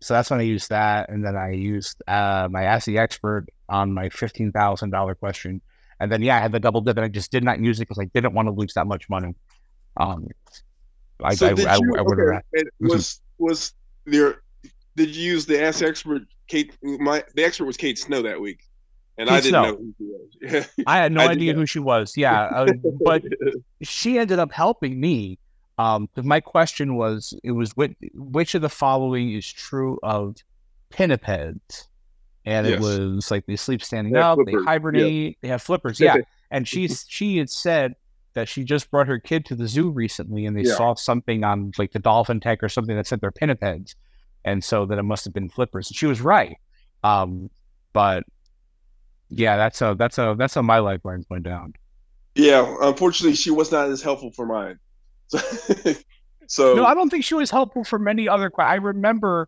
so that's when I used that. And then I used my Ask the Expert on my $15,000 question. And then, I had the double dip, and I just did not use it because I didn't want to lose that much money. Did you use the Ask the Expert? The expert was Kate Snow that week. And Kate I didn't Snow. know who she was. I had no idea who she was. Yeah. But she ended up helping me. My question was, which of the following is true of pinnipeds? And it was like they sleep standing up, they hibernate, they have flippers. Yeah. And she had said that she just brought her kid to the zoo recently, and they saw something on like the dolphin tank or something that said they're pinnipeds. And so that it must have been flippers. And she was right. But yeah, that's how my lifeline went down. Yeah, unfortunately, she was not as helpful for mine. So no, I don't think she was helpful for many other. I remember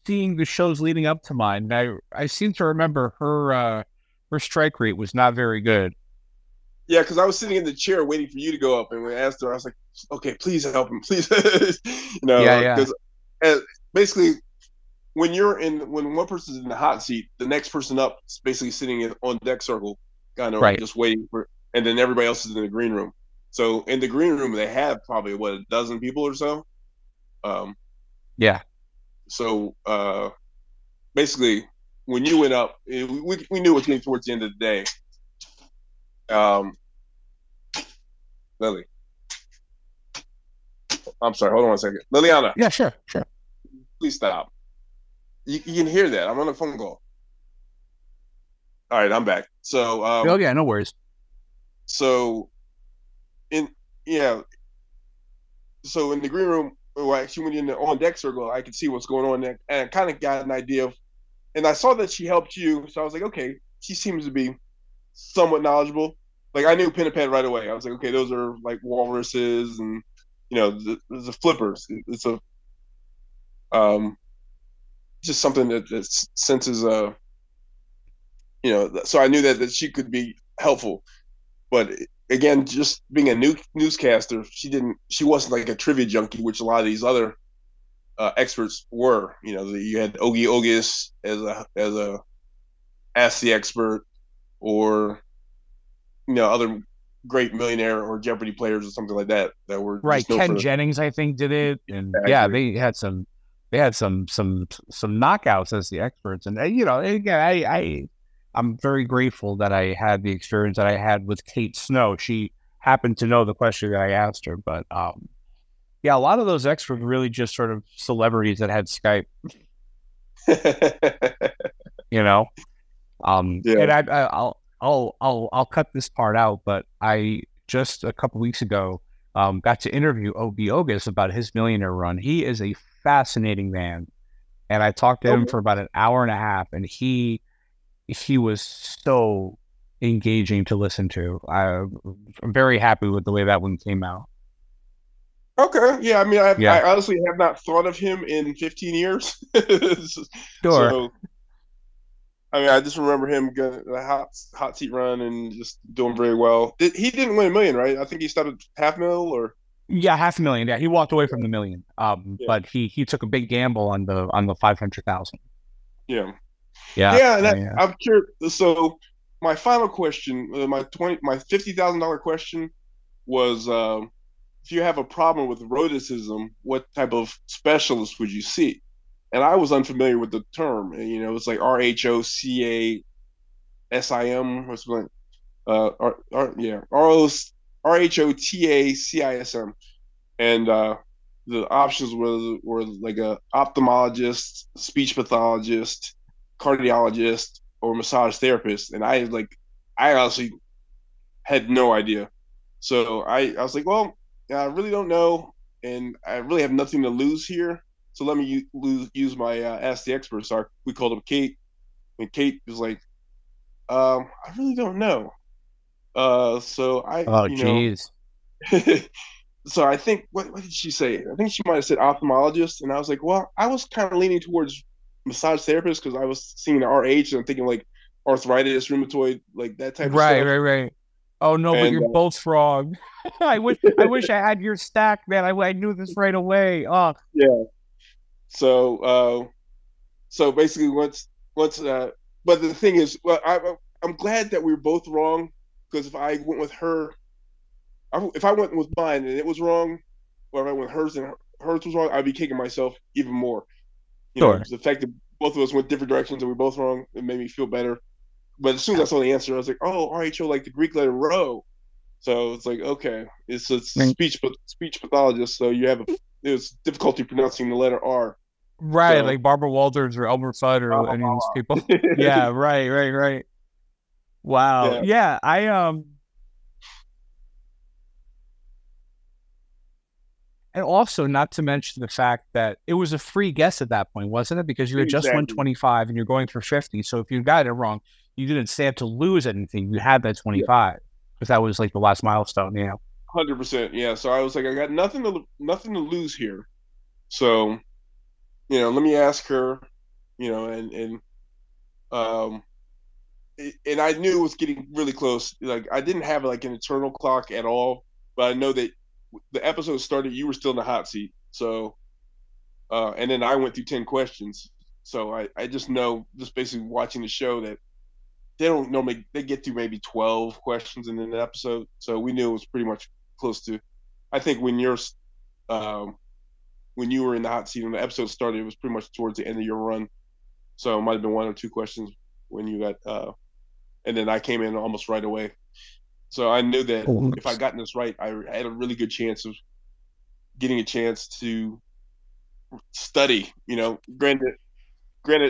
seeing the shows leading up to mine. And I seem to remember her strike rate was not very good. Yeah, because I was sitting in the chair waiting for you to go up, and when I asked her, I was like, "Okay, please help him, please." Because basically, when one person's in the hot seat, the next person up is basically sitting on deck circle, kind of just waiting for, and then everybody else is in the green room. So in the green room, they have probably a dozen people or so. Yeah. So basically, when you went up, we knew it was getting towards the end of the day. Lily, I'm sorry. Hold on 1 second, Liliana. Yeah, sure. Please stop. You can hear that. I'm on a phone call. All right, I'm back. So no worries. So in the green room, actually when you're on deck circle, I could see what's going on there, and I kind of got an idea of, and I saw that she helped you, so I was like, okay, she seems to be somewhat knowledgeable. Like, I knew pinniped right away. I was like, okay, those are like walruses, and the flippers. It's a just something that senses So I knew that she could be helpful. But again, just being a newscaster, she wasn't like a trivia junkie, which a lot of these other experts were. You had Ogie Ogus as a Ask the Expert, or other great Millionaire or Jeopardy players or something like that were Right. just known Ken for Jennings, I think, did it. And yeah, exactly. they had some knockouts as the experts. And again, I'm very grateful that I had the experience that I had with Kate Snow. She happened to know the question that I asked her. But yeah, a lot of those experts were really just sort of celebrities that had Skype, you know. Yeah. And I'll cut this part out, but I just a couple weeks ago got to interview Ogie Ogus about his Millionaire run. He is a fascinating man, and I talked to him Okay. for about an hour and a half, and he was so engaging to listen to. I'm very happy with the way that one came out. Okay. Yeah. I mean, I Yeah, honestly have not thought of him in 15 years. sure. So, I mean, I just remember him getting a hot seat run and just doing very well. He didn't win a million, right? I think he started half mil or Yeah, 500,000. Yeah, he walked away from the million. yeah, But he took a big gamble on the 500,000. yeah, Yeah, yeah. And yeah, yeah. I'm curious. So, my final question, my $50,000 question was, if you have a problem with rhoticism, what type of specialist would you see? And I was unfamiliar with the term. And, it's like RHOCASIM or something. Yeah, RHOTACISM, and the options were like a ophthalmologist, speech pathologist, cardiologist, or massage therapist, and I honestly had no idea. So I was like, well, I really don't know, and I really have nothing to lose here. So let me use my Ask the Expert. So we called him Kate, and Kate was like, I really don't know. So Oh, geez. so I think what did she say? I think she might have said ophthalmologist, and I was like, well, I was kind of leaning towards massage therapist because I was seeing the RH and I'm thinking like arthritis, rheumatoid, like that type of Right, stuff. right, right. Oh no, but And you're both wrong. I wish I had your stack, man. I knew this right away. Oh, yeah, so so basically once but the thing is, well, I'm glad that we were both wrong because if I went with her, if I went with mine and it was wrong, or if I went with hers and hers was wrong, I'd be kicking myself even more. sure. The fact that both of us went different directions and we are both wrong, it made me feel better. But as soon as I saw the answer, I was like, oh, RHO, like the Greek letter rho. So it's like, okay, it's I mean, speech pathologist. So there's difficulty pronouncing the letter R. right, So like Barbara Walters or Elmer Fudd or any of these people. Yeah, right, right, right. Wow. yeah, Yeah, and also not to mention the fact that it was a free guess at that point, wasn't it? Because you had just won exactly. 25 and you're going for 50. So if you got it wrong, you didn't stand to lose anything. You had that Yeah, 25 because that was like the last milestone. 100%. Yeah. So I was like, I got nothing to lose here. So let me ask her. And um, and I knew it was getting really close. Like I didn't have like an internal clock at all, but I know that the episode started. You were still in the hot seat. So and then I went through 10 questions. So I just know, just basically watching the show, that they get through maybe 12 questions in an episode. So we knew it was pretty much close to. I think um, when you were in the hot seat and the episode started, it was pretty much towards the end of your run. So it might have been one or two questions when you got, and then I came in almost right away. So I knew that if I gotten this right, I had a really good chance of getting a chance to study. Granted,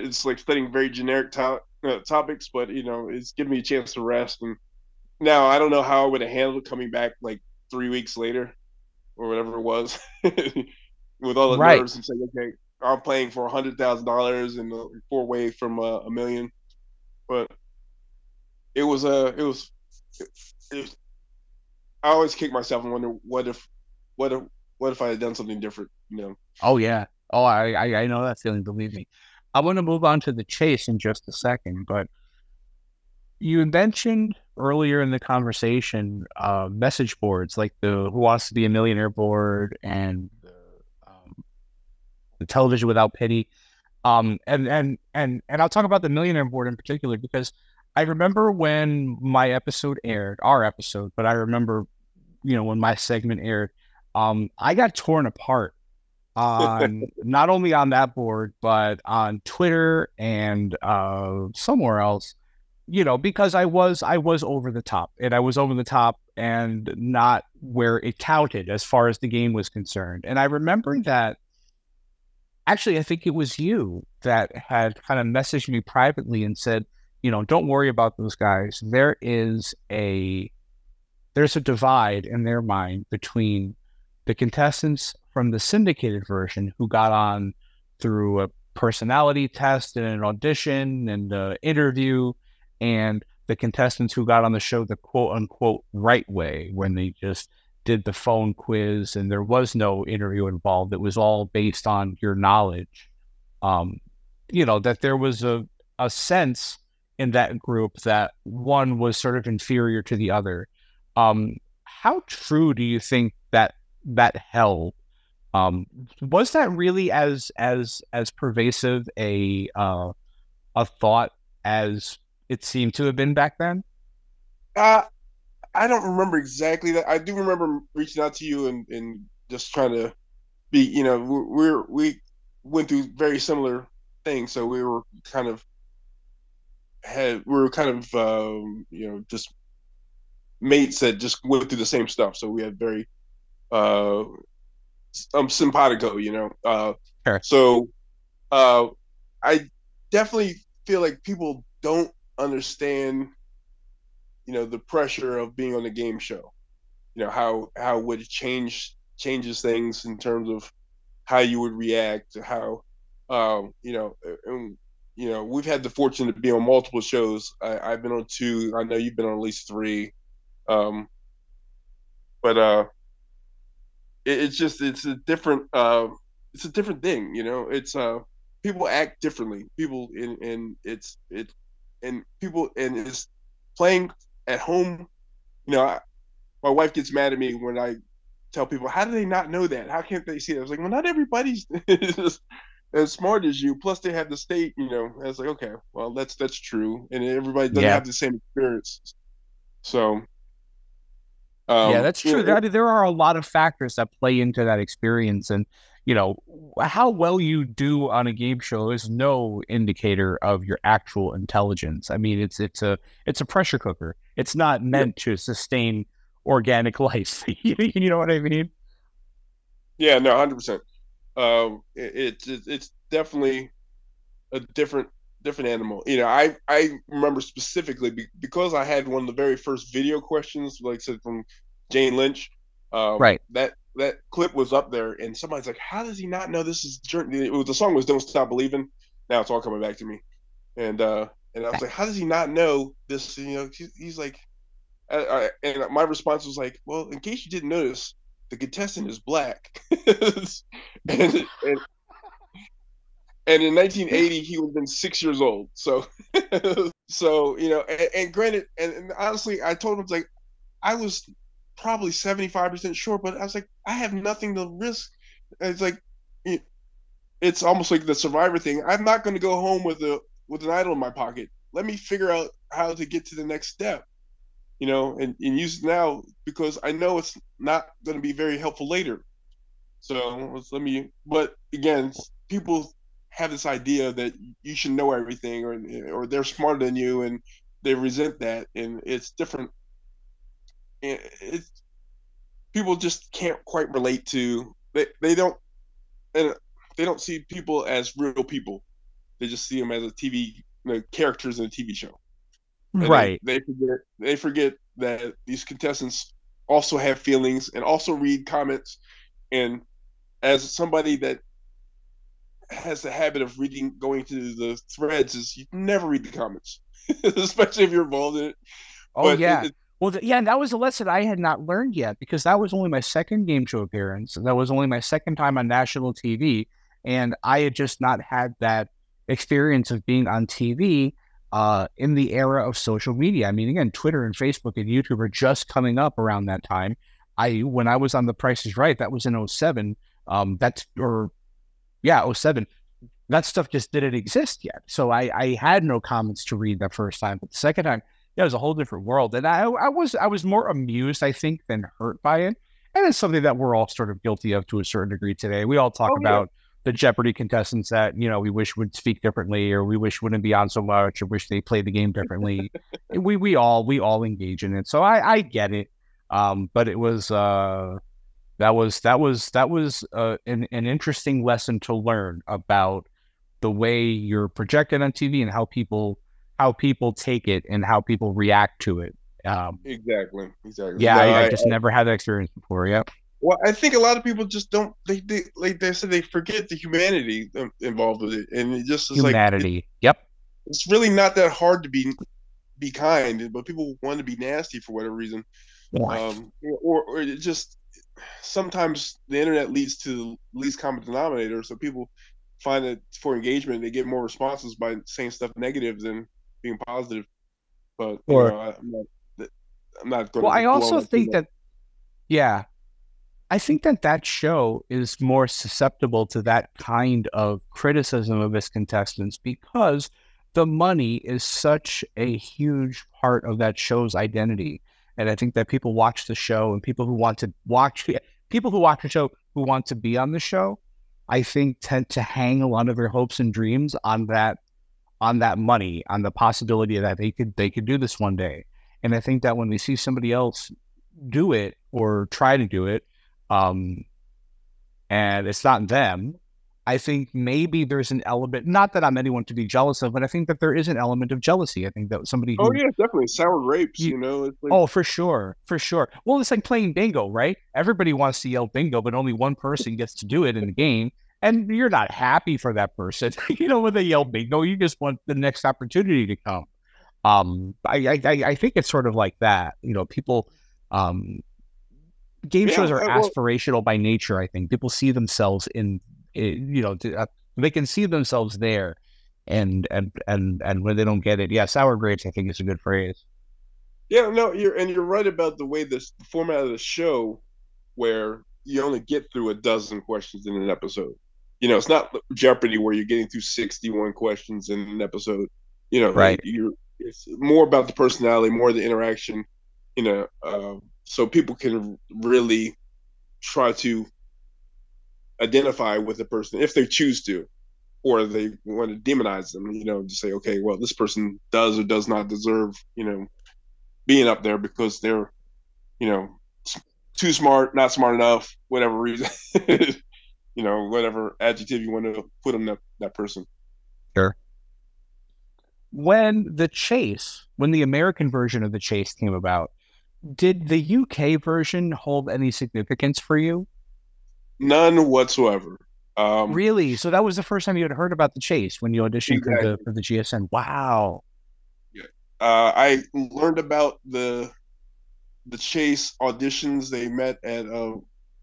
it's like studying very generic topics, but it's giving me a chance to rest. And now I don't know how I would have handled coming back like 3 weeks later or whatever it was, with all the Right. nerves and saying, okay, I'm playing for $100,000 and four away from a million. But it was it, I always kick myself and wonder what if what if I had done something different. Oh yeah. Oh, I know that feeling. Believe me. I want to move on to the chase in just a second, but You mentioned earlier in the conversation message boards like the Who Wants to Be a Millionaire board and the Television Without Pity. And I'll talk about the Millionaire board in particular because I remember when my episode aired, our episode, but I remember, when my segment aired, I got torn apart on not only on that board, but on Twitter and somewhere else, because I was over the top, and I was over the top and not where it counted as far as the game was concerned. And I remember that actually, I think it was you that had kind of messaged me privately and said, don't worry about those guys. There's a divide in their mind between the contestants from the syndicated version who got on through a personality test and an audition and an interview, and the contestants who got on the show the quote unquote right way, when they just did the phone quiz and there was no interview involved. It was all based on your knowledge. That there was a sense in that group that one was sort of inferior to the other. How true do you think that held? Was that really as pervasive a thought as it seemed to have been back then? I don't remember exactly that. I do remember reaching out to you and just trying to be, we went through very similar things, so we were kind of just mates that just went through the same stuff. So we had very simpatico, Sure. So I definitely feel like people don't understand, the pressure of being on a game show. How would it changes things in terms of how you would react, how we've had the fortune to be on multiple shows. I've been on 2. I know you've been on at least 3. But it's a different thing. It's people act differently. People it's playing at home. My wife gets mad at me when I tell people, how do they not know that? How can't they see that? I was like, well, not everybody's as smart as you. Plus, they have the state. I was like, okay, well, that's true, and everybody doesn't have the same experience. So, that's true. There are a lot of factors that play into that experience, and how well you do on a game show is no indicator of your actual intelligence. I mean, it's a pressure cooker. It's not meant to sustain organic life. You know what I mean? Yeah, no, 100%. It's definitely a different animal. I remember specifically because I had one of the very first video questions, like I said, from Jane Lynch. Right. That clip was up there, and somebody's like, "How does he not know this is Journey?" The song was "Don't Stop Believing." Now it's all coming back to me, and I was like, "How does he not know this?" He's like, and my response was like, "Well, in case you didn't notice, the contestant is black," and in 1980 he would have been 6 years old. So, and granted, and honestly, I told him, like, I was probably 75% sure, but I was like, I have nothing to risk. It's like, it's almost like the Survivor thing. I'm not going to go home with an idol in my pocket. Let me figure out how to get to the next step, and use it now, because I know it's not going to be very helpful later. So but again, people have this idea that you should know everything, or they're smarter than you, and they resent that, and it's different. It's people just can't quite relate to. They don't see people as real people. They just see them as a TV characters in a TV show. And right. They forget that these contestants also have feelings and also read comments. And as somebody that has the habit of going to the threads, is you never read the comments, especially if you're involved in it. Oh, but yeah. And that was a lesson I had not learned yet, because that was only my second game show appearance. That was only my second time on national TV. And I had just not had that experience of being on TV. in the era of social media. I mean, again, Twitter and Facebook and YouTube are just coming up around that time. When I was on The Price is Right, that was in 07. '07. That stuff just didn't exist yet. So I had no comments to read that first time. But the second time, it was a whole different world. And I was more amused, I think, than hurt by it. And it's something that we're all sort of guilty of to a certain degree today. We all talk about the Jeopardy contestants that, we wish would speak differently, or we wish wouldn't be on so much, or wish they played the game differently. we all engage in it. So I get it. But it was that was an interesting lesson to learn about the way you're projected on TV and how people take it and how people react to it. Exactly. Yeah, I just never had that experience before. Yeah. Well, I think a lot of people just don't. They like they said, they forget the humanity involved with it, and it just is humanity. Yep. It's really not that hard to be kind, but people want to be nasty for whatever reason. Or it just sometimes the internet leads to the least common denominator, so people find that for engagement they get more responses by saying stuff negative than being positive. But I'm not going to. Well, I also think that, I think that show is more susceptible to that kind of criticism of its contestants because the money is such a huge part of that show's identity. And I think that people watch the show, and people who watch the show who want to be on the show, I think tend to hang a lot of their hopes and dreams on that money, on the possibility that they could do this one day. And I think that when they see somebody else do it or try to do it, and it's not them, I think maybe there's an element, not that I'm anyone to be jealous of, but I think that there is an element of jealousy. I think that somebody who, definitely sour grapes, It's like... Oh, for sure. Well, it's like playing bingo, right? Everybody wants to yell bingo, but only one person gets to do it in the game. And you're not happy for that person. When they yell bingo, you just want the next opportunity to come. I think it's sort of like that. People, game shows are aspirational by nature. I think people see themselves they can see themselves there, and when they don't get it, sour grapes, I think is a good phrase. Yeah, no, you're right about the way the format of the show, where you only get through a dozen questions in an episode. It's not Jeopardy where you're getting through 61 questions in an episode. Right. It's more about the personality, more the interaction. So people can really try to identify with the person if they choose to, or they want to demonize them. To say, okay, well, this person does or does not deserve, being up there because they're, too smart, not smart enough, whatever reason. Whatever adjective you want to put on that person. Sure. When the American version of The Chase came about, did the UK version hold any significance for you? None whatsoever. Really? So that was the first time you had heard about The Chase when you auditioned for the GSN? Wow. Yeah. I learned about the Chase auditions. They met at a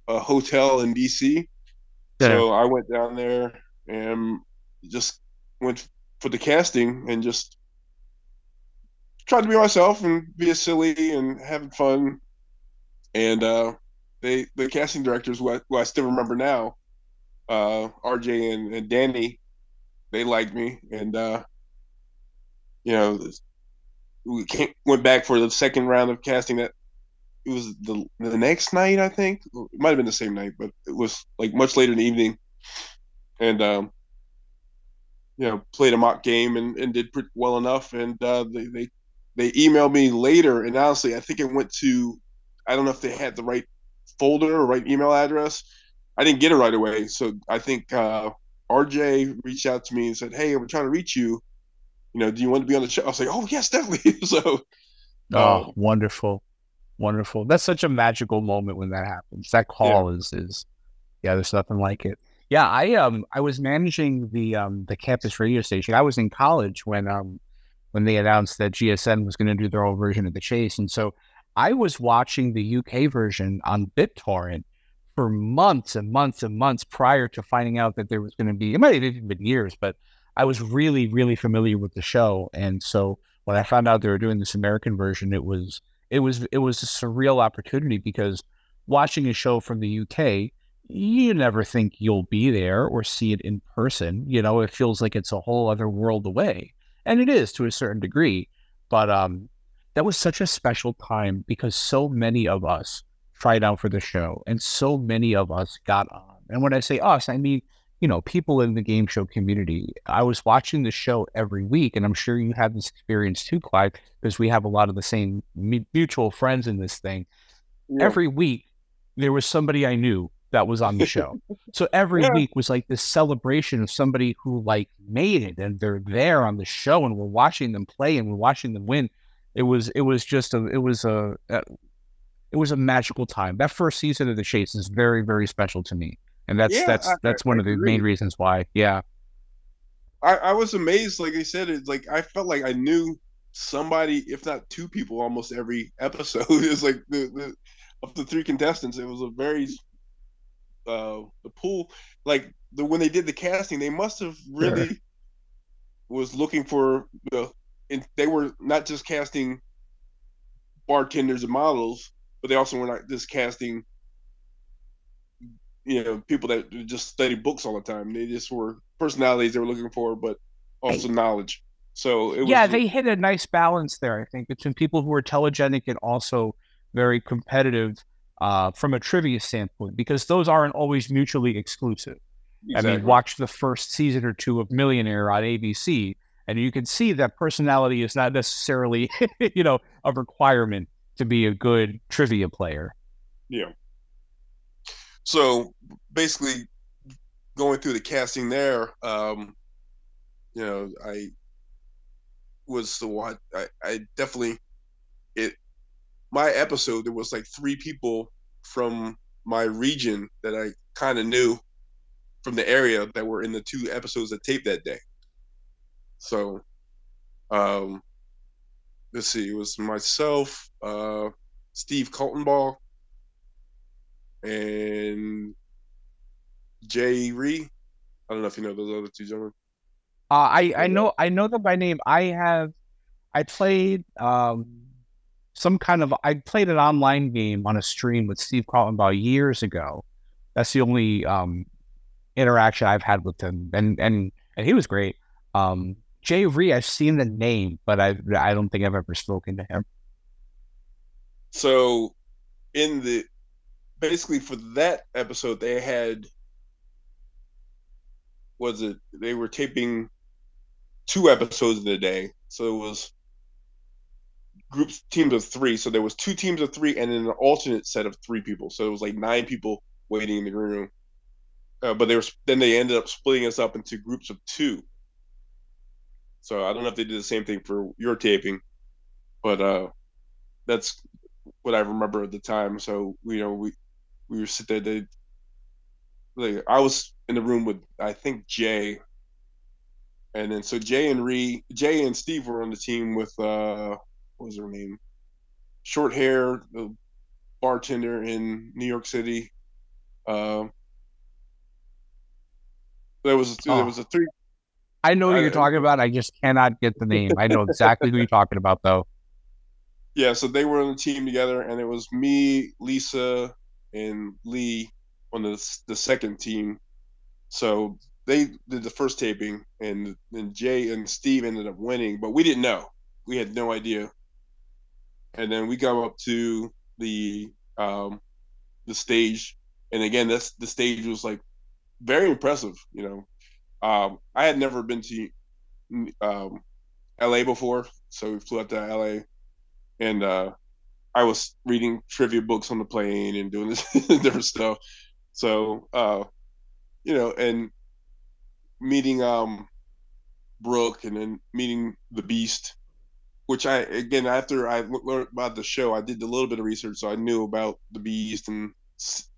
hotel in DC. So I went down there and just went for the casting and just tried to be myself and be as silly and having fun. And the casting directors, who I still remember now, RJ and Danny, they liked me. And, we went back for the second round of casting. That it was the next night, I think. It might have been the same night, but it was like much later in the evening. And played a mock game and did pretty well enough. And they emailed me later, and honestly, I think it went to, I don't know if they had the right folder or right email address. I didn't get it right away, so I think RJ reached out to me and said, "Hey, we're trying to reach you. Do you want to be on the show?" I was like, "Oh yes, definitely." So, wonderful. That's such a magical moment when that happens. That call is there's nothing like it. Yeah, I was managing the campus radio station. I was in college when they announced that GSN was going to do their own version of The Chase, and so I was watching the UK version on BitTorrent for months and months and months prior to finding out that there was going to be. It might have even been years, but I was really, really familiar with the show. And so when I found out they were doing this American version, it was a surreal opportunity because watching a show from the UK, you never think you'll be there or see it in person. It feels like it's a whole other world away. And it is to a certain degree. But that was such a special time because so many of us tried out for the show and so many of us got on. And when I say us, I mean, people in the game show community. I was watching the show every week, and I'm sure you have this experience too, Clyde, because we have a lot of the same mutual friends in this thing. Yeah. Every week, there was somebody I knew that was on the show. So every week was like this celebration of somebody who like made it, and they're there on the show, and we're watching them play, and we're watching them win. It was a magical time. That first season of The Chase is very, very special to me. And that's one of the main reasons why. Yeah. I was amazed. Like I said, it's like I felt like I knew somebody, if not two people, almost every episode. It's like of the three contestants, it was a very the pool. Like when they did the casting, they must have really was looking for they were not just casting bartenders and models, but they also were not just casting people that just study books all the time. They just were personalities they were looking for, but also knowledge. So it was, they hit a nice balance there, I think, between people who are telegenic and also very competitive from a trivia standpoint, because those aren't always mutually exclusive. Exactly. I mean, watch the first season or two of Millionaire on ABC, and you can see that personality is not necessarily, a requirement to be a good trivia player. Yeah. So basically, going through the casting there, I was the one. I definitely my episode. There was like three people from my region that I kind of knew from the area that were in the two episodes that taped that day. So, let's see. It was myself, Steve Kaltenball, and Jay Ree. I don't know if you know those other two gentlemen. I know them by name. I played I played an online game on a stream with Steve Kaltenball years ago. That's the only interaction I've had with him, and he was great. Jay Ree, I've seen the name, but I don't think I've ever spoken to him. So basically for that episode, they were taping 2 episodes in a day. So it was teams of 3. So there was 2 teams of 3 and then an alternate set of 3 people. So it was like 9 people waiting in the green room. But they ended up splitting us up into groups of 2. So I don't know if they did the same thing for your taping, but that's what I remember at the time. So we were sitting there. I was in the room with, I think, Jay, and then so Jay and Steve were on the team with what was her name? Short hair, the bartender in New York City. There was a 3. I know who you're talking about. I just cannot get the name. I know exactly who you're talking about, though. Yeah, so they were on the team together, and it was me, Lisa, and Lee on the second team. So they did the first taping, and then Jay and Steve ended up winning, but we didn't know. We had no idea. And then we got up to the stage, and again, the stage was like very impressive. I had never been to LA before, so we flew out to LA, and I was reading trivia books on the plane and doing this different stuff. So, and meeting Brooke, and then meeting the Beast, which after I learned about the show, I did a little bit of research, so I knew about the Beast and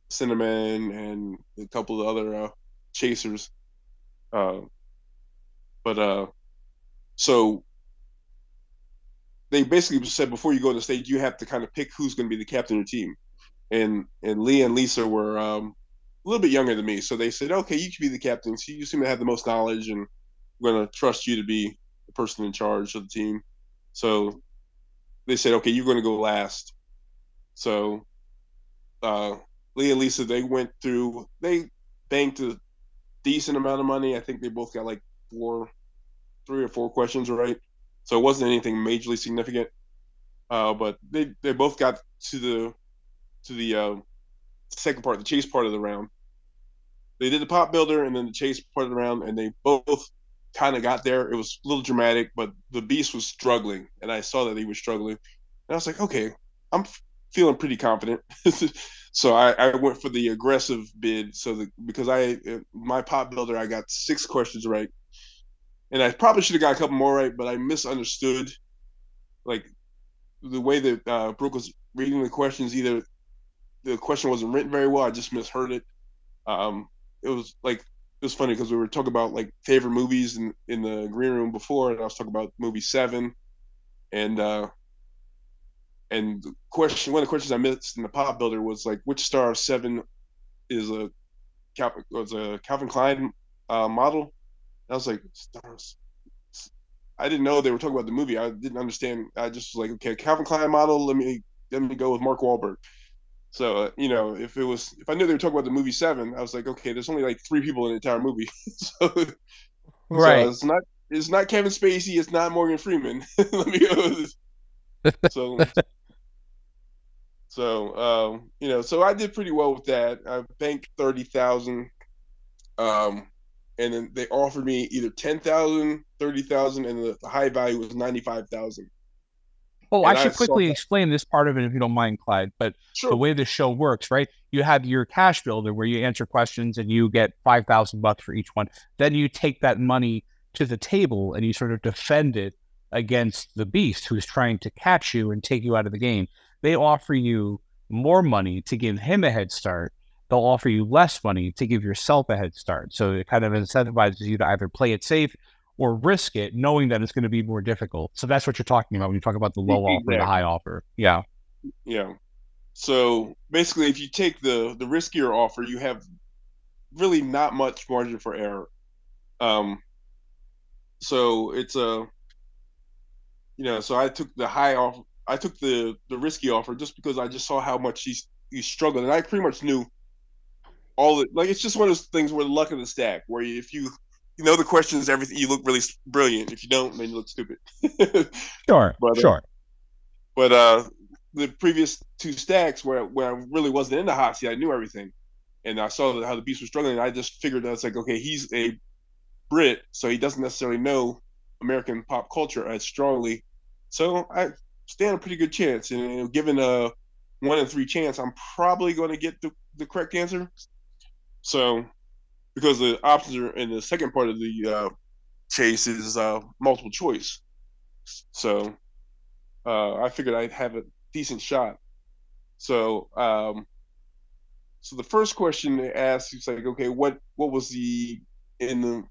Cinnamon and a couple of other chasers. So they basically said before you go to the stage, you have to kind of pick who's going to be the captain of your team. And Lee and Lisa were a little bit younger than me, so they said, okay, you can be the captain. So you seem to have the most knowledge, and going to trust you to be the person in charge of the team. So they said, okay, you're going to go last. So Leah and Lisa, they banked a decent amount of money. I think they both got like 3 or 4 questions right. So it wasn't anything majorly significant. But they both got to the second part, the chase part of the round. They did the pop builder and then the chase part of the round, and they both kind of got there. It was a little dramatic, but the beast was struggling, and I saw that he was struggling. And I was like, okay, I'm feeling pretty confident. So I went for the aggressive bid. Because my pop builder, I got 6 questions right. And I probably should have got a couple more right, but I misunderstood like the way that Brooke was reading the questions. Either the question wasn't written very well, I just misheard it. It was funny because we were talking about like favorite movies in the green room before, and I was talking about movie 7, and the question, one of the questions I missed in the pop builder was like, which star of 7 is a Calvin Klein model? And I was like, stars. I didn't know they were talking about the movie. I didn't understand. I just was like, okay, Calvin Klein model. Let me go with Mark Wahlberg. So if I knew they were talking about the movie 7, I was like, okay, there's only like 3 people in the entire movie. Right. So it's not Kevin Spacey. It's not Morgan Freeman. Let me go with this. So I did pretty well with that. I banked 30,000. And then they offered me either 10,000, 30,000, and the high value was 95,000. Oh, And I should quickly explain this part of it if you don't mind, Clyde. But Sure. The way the show works, right? You have your cash builder where you answer questions and you get $5,000 for each one. Then you take that money to the table and you sort of defend it against the beast who's trying to catch you and take you out of the game. They offer you more money to give him a head start. They'll offer you less money to give yourself a head start. So it kind of incentivizes you to either play it safe or risk it, knowing that it's going to be more difficult. So that's what you're talking about when you talk about the low offer, the high offer. Yeah. Yeah. So basically, if you take the riskier offer, you have really not much margin for error. So it's so I took the high offer. I took the risky offer just because I just saw how much he's struggled, and I pretty much knew it's just one of those things where the luck of the stack, where if you know the questions, everything, you look really brilliant. If you don't, then you look stupid. Sure. But the previous 2 stacks where I really wasn't in the hot seat, I knew everything, and I saw how the beast was struggling. And I just figured that it's like, okay, he's a Brit, so he doesn't necessarily know American pop culture as strongly. So I stand a pretty good chance, and given a 1 in 3 chance, I'm probably going to get the correct answer. So, because the options are in the second part of the chase is multiple choice, so I figured I'd have a decent shot. So, so the first question they asked is like, okay, what was in the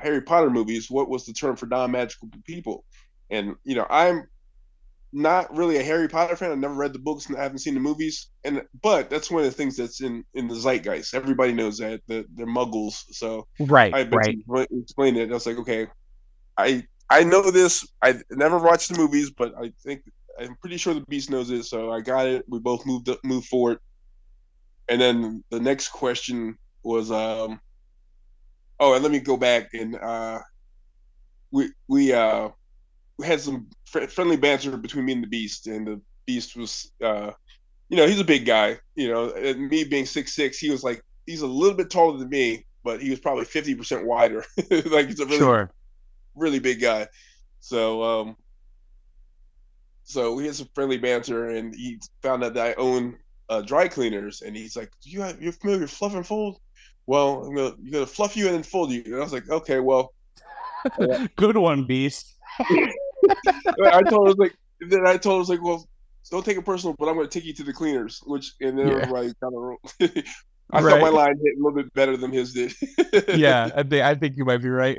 Harry Potter movies? What was the term for non-magical people? And I'm not really a Harry Potter fan. I've never read the books and I haven't seen the movies. But that's one of the things that's in the zeitgeist. Everybody knows that they're Muggles. So Right. I explained it. I was like, okay, I know this. I never watched the movies, but I'm pretty sure the Beast knows it. So I got it. We both moved forward. And then the next question was, and let me go back and we had some friendly banter between me and the Beast, and the Beast was, he's a big guy, and me being 6'6", he's a little bit taller than me, but he was probably 50% wider. Like, he's a really, really big guy. So, so we had some friendly banter, and he found out that I own dry cleaners, and he's like, you're familiar with fluff and fold? Well, you're gonna fluff you and then fold you. And I was like, okay, well. Good one, Beast. I told him, well, don't take it personal, but I'm going to take you to the cleaners. And then everybody kind of. I thought my line hit a little bit better than his did. Yeah, I think you might be right.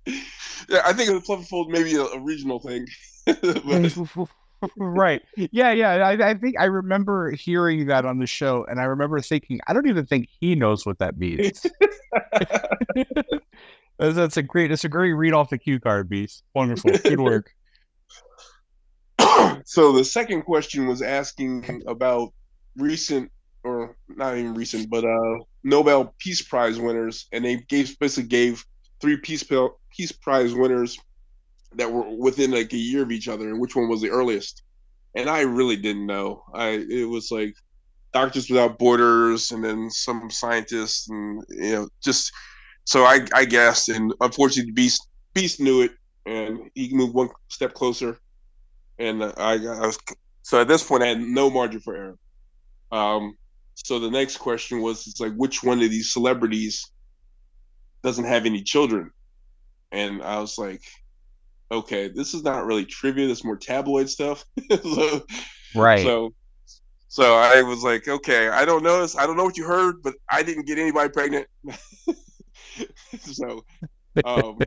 Yeah, I think the fluff and fold maybe a regional thing. Right. Yeah. I think I remember hearing that on the show, and I remember thinking, I don't even think he knows what that means. That's a great read off the cue card, Beast. Wonderful. Good work. So the second question was asking about recent, or not even recent, but Nobel Peace Prize winners, and they basically gave three Peace Prize winners that were within like a year of each other, and which one was the earliest. And I really didn't know. It was like Doctors Without Borders, and then some scientists, and just so I guessed, and unfortunately, Beast knew it, and he moved one step closer, and I was so at this point I had no margin for error. So the next question was, it's like, which one of these celebrities doesn't have any children? And I was like, okay, this is not really trivia. This is more tabloid stuff. Right. So I was like, okay, I don't know this. I don't know what you heard, but I didn't get anybody pregnant. So, so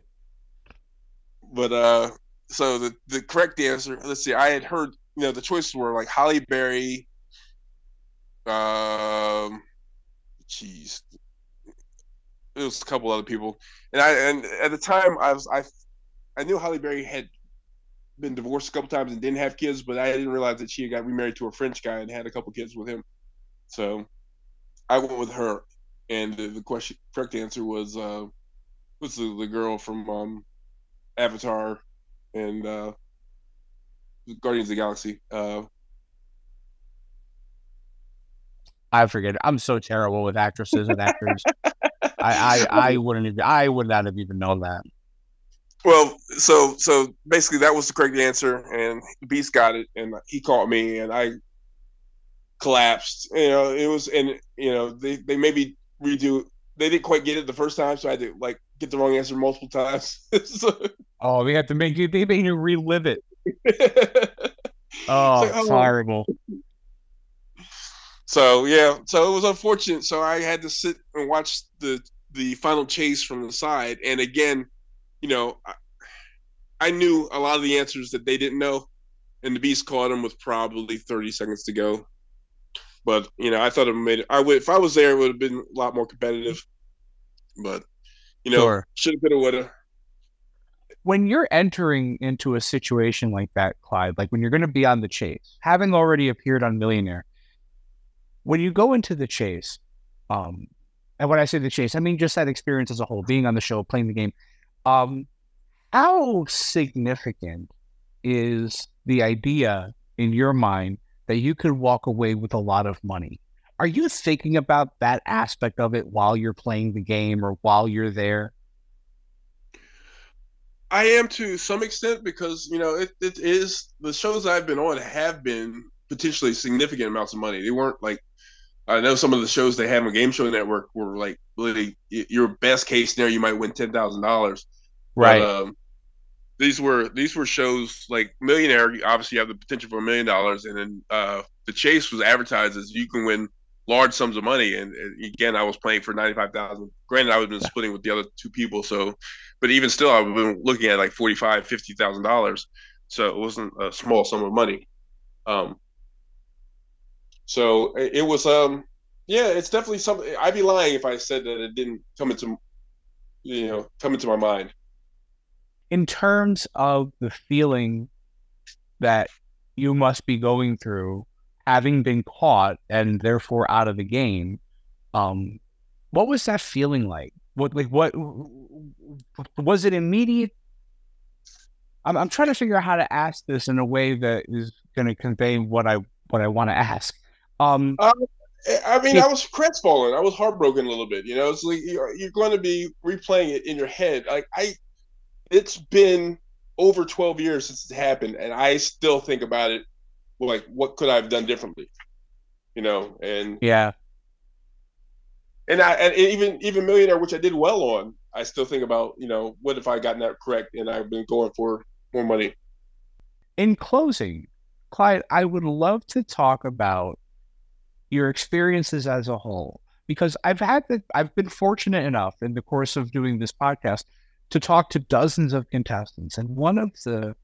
the correct answer, let's see, I had heard, the choices were like Halle Berry, it was a couple other people, and at the time I knew Halle Berry had been divorced a couple times and didn't have kids, but I didn't realize that she had got remarried to a French guy and had a couple kids with him. So I went with her, and the correct answer was the girl from Avatar and Guardians of the Galaxy. I forget. I'm so terrible with actresses and actors. I would not have even known that. Well, so basically that was the correct answer, and Beast got it, and he called me, and I collapsed. It was, and they maybe redo. They didn't quite get it the first time, so I had to like get the wrong answer multiple times. Oh, they had to make you. They made you relive it. Oh, it's horrible. So yeah, so it was unfortunate. So I had to sit and watch the final chase from the side, and again, I knew a lot of the answers that they didn't know, and the Beast caught them with probably 30 seconds to go. But I thought it made it. If I was there, it would have been a lot more competitive. But Sure. Shoulda, coulda, woulda. When you're entering into a situation like that, Clyde, like when you're going to be on the chase, having already appeared on Millionaire, when you go into the chase, and when I say the chase, I mean just that experience as a whole, being on the show, playing the game. How significant is the idea in your mind that you could walk away with a lot of money? Are you thinking about that aspect of it while you're playing the game or while you're there? I am to some extent, because it is, the shows I've been on have been potentially significant amounts of money. They weren't like, I know some of the shows they have on Game Show Network were like, really, your best case scenario, you might win $10,000. Right. But, these were shows like Millionaire. Obviously, you have the potential for $1 million, and then the chase was advertised as you can win large sums of money. And again, I was playing for $95,000. Granted, I was been splitting with the other two people, so, but even still, I've been looking at like $45,000, $50,000. So it wasn't a small sum of money. So it was, yeah, it's definitely something. I'd be lying if I said that it didn't come into my mind. In terms of the feeling that you must be going through, having been caught and therefore out of the game, what was that feeling like? What was it immediate? I'm trying to figure out how to ask this in a way that is going to convey what I want to ask. I was crestfallen. I was heartbroken a little bit. It's like you're going to be replaying it in your head. Like it's been over 12 years since it happened, and I still think about it. Like, what could I have done differently? And yeah, and even Millionaire, which I did well on, I still think about, what if I gotten that correct and I've been going for more money. In closing, Clyde, I would love to talk about your experiences as a whole, because I've been fortunate enough in the course of doing this podcast to talk to dozens of contestants, and one of the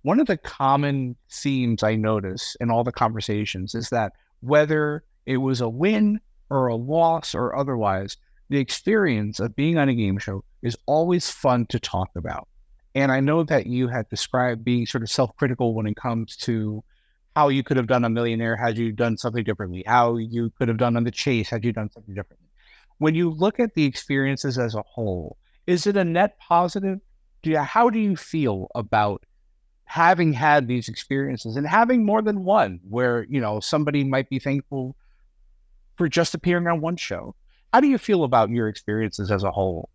one of the common themes I notice in all the conversations is that whether it was a win or a loss or otherwise, the experience of being on a game show is always fun to talk about. And I know that you had described being sort of self-critical when it comes to how you could have done on Millionaire had you done something differently, how you could have done on The Chase had you done something differently. When you look at the experiences as a whole, is it a net positive? How do you feel about having had these experiences and having more than one where, somebody might be thankful for just appearing on one show? How do you feel about your experiences as a whole?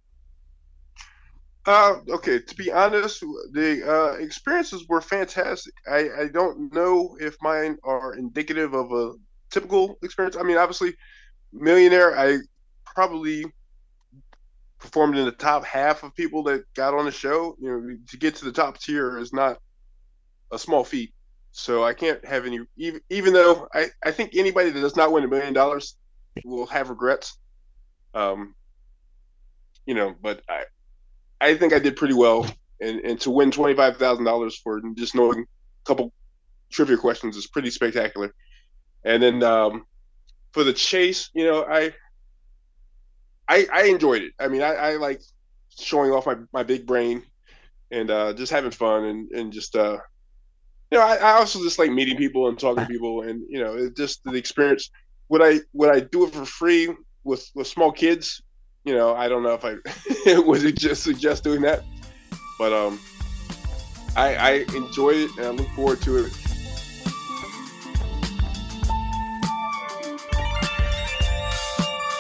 Okay, to be honest, the experiences were fantastic. I don't know if mine are indicative of a typical experience. I mean, obviously, Millionaire, I probably performed in the top half of people that got on the show. To get to the top tier is not a small feat. So I can't have any, even though I think anybody that does not win $1 million will have regrets. But I think I did pretty well, and to win $25,000 for just knowing a couple trivia questions is pretty spectacular. And then for The Chase, I enjoyed it. I mean, I like showing off my big brain and just having fun and just I also just like meeting people and talking to people, and it's just the experience. Would I do it for free with small kids? I don't know if I would just suggest doing that, but I enjoy it and I look forward to it.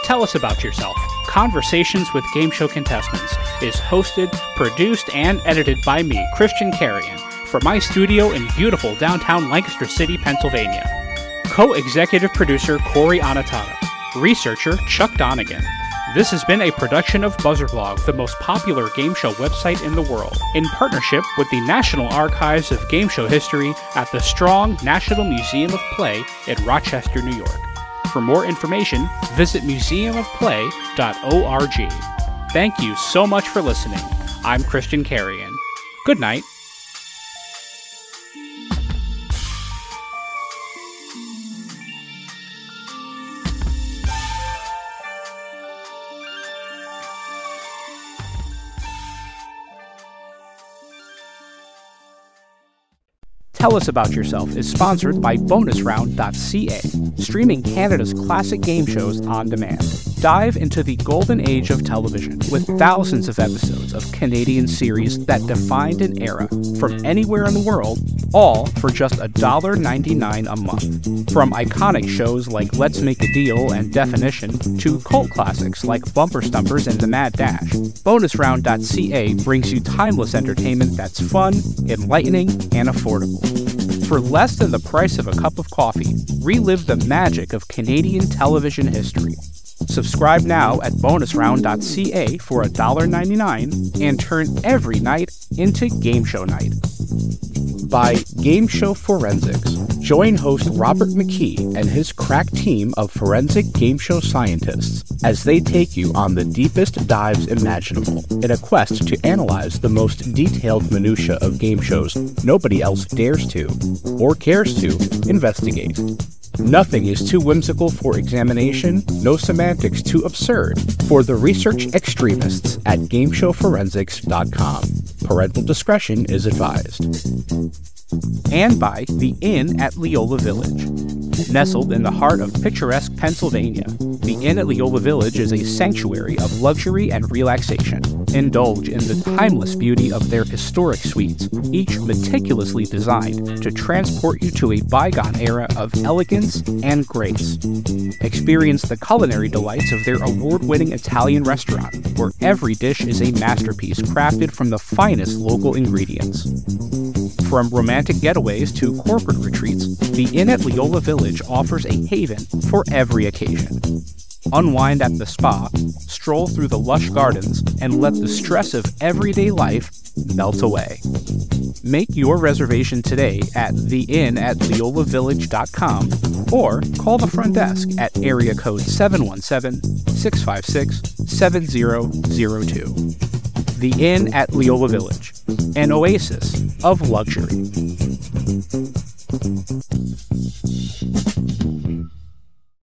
Tell Us About Yourself. Conversations with Game Show Contestants is hosted, produced, and edited by me, Christian Carrion, from my studio in beautiful downtown Lancaster City, Pennsylvania. Co-executive producer Cory Anotado. Researcher Chuck Donegan. This has been a production of BuzzerBlog, the most popular game show website in the world, in partnership with the National Archives of Game Show History at the Strong National Museum of Play in Rochester, New York. For more information, visit museumofplay.org. Thank you so much for listening. I'm Christian Carrion. Good night. Tell Us About Yourself is sponsored by bonusround.ca, streaming Canada's classic game shows on demand. Dive into the golden age of television with thousands of episodes of Canadian series that defined an era from anywhere in the world, all for just $1.99 a month. From iconic shows like Let's Make a Deal and Definition to cult classics like Bumper Stumpers and The Mad Dash, bonusround.ca brings you timeless entertainment that's fun, enlightening, and affordable. For less than the price of a cup of coffee, relive the magic of Canadian television history. Subscribe now at bonusround.ca for $1.99 and turn every night into Game Show Night. By Game Show Forensics. Join host Robert McKee and his crack team of forensic game show scientists as they take you on the deepest dives imaginable in a quest to analyze the most detailed minutia of game shows nobody else dares to, or cares to, investigate. Nothing is too whimsical for examination, no semantics too absurd for the research extremists at GameShowForensics.com. Parental discretion is advised. And by The Inn at Leola Village. Nestled in the heart of picturesque Pennsylvania, The Inn at Leola Village is a sanctuary of luxury and relaxation. Indulge in the timeless beauty of their historic suites, each meticulously designed to transport you to a bygone era of elegance and grace. Experience the culinary delights of their award-winning Italian restaurant, where every dish is a masterpiece crafted from the finest local ingredients. From romantic getaways to corporate retreats, the Inn at Leola Village offers a haven for every occasion. Unwind at the spa, stroll through the lush gardens, and let the stress of everyday life melt away. Make your reservation today at theinnatleolavillage.com or call the front desk at area code 717-656-7002. the Inn at Leola Village, an oasis of luxury.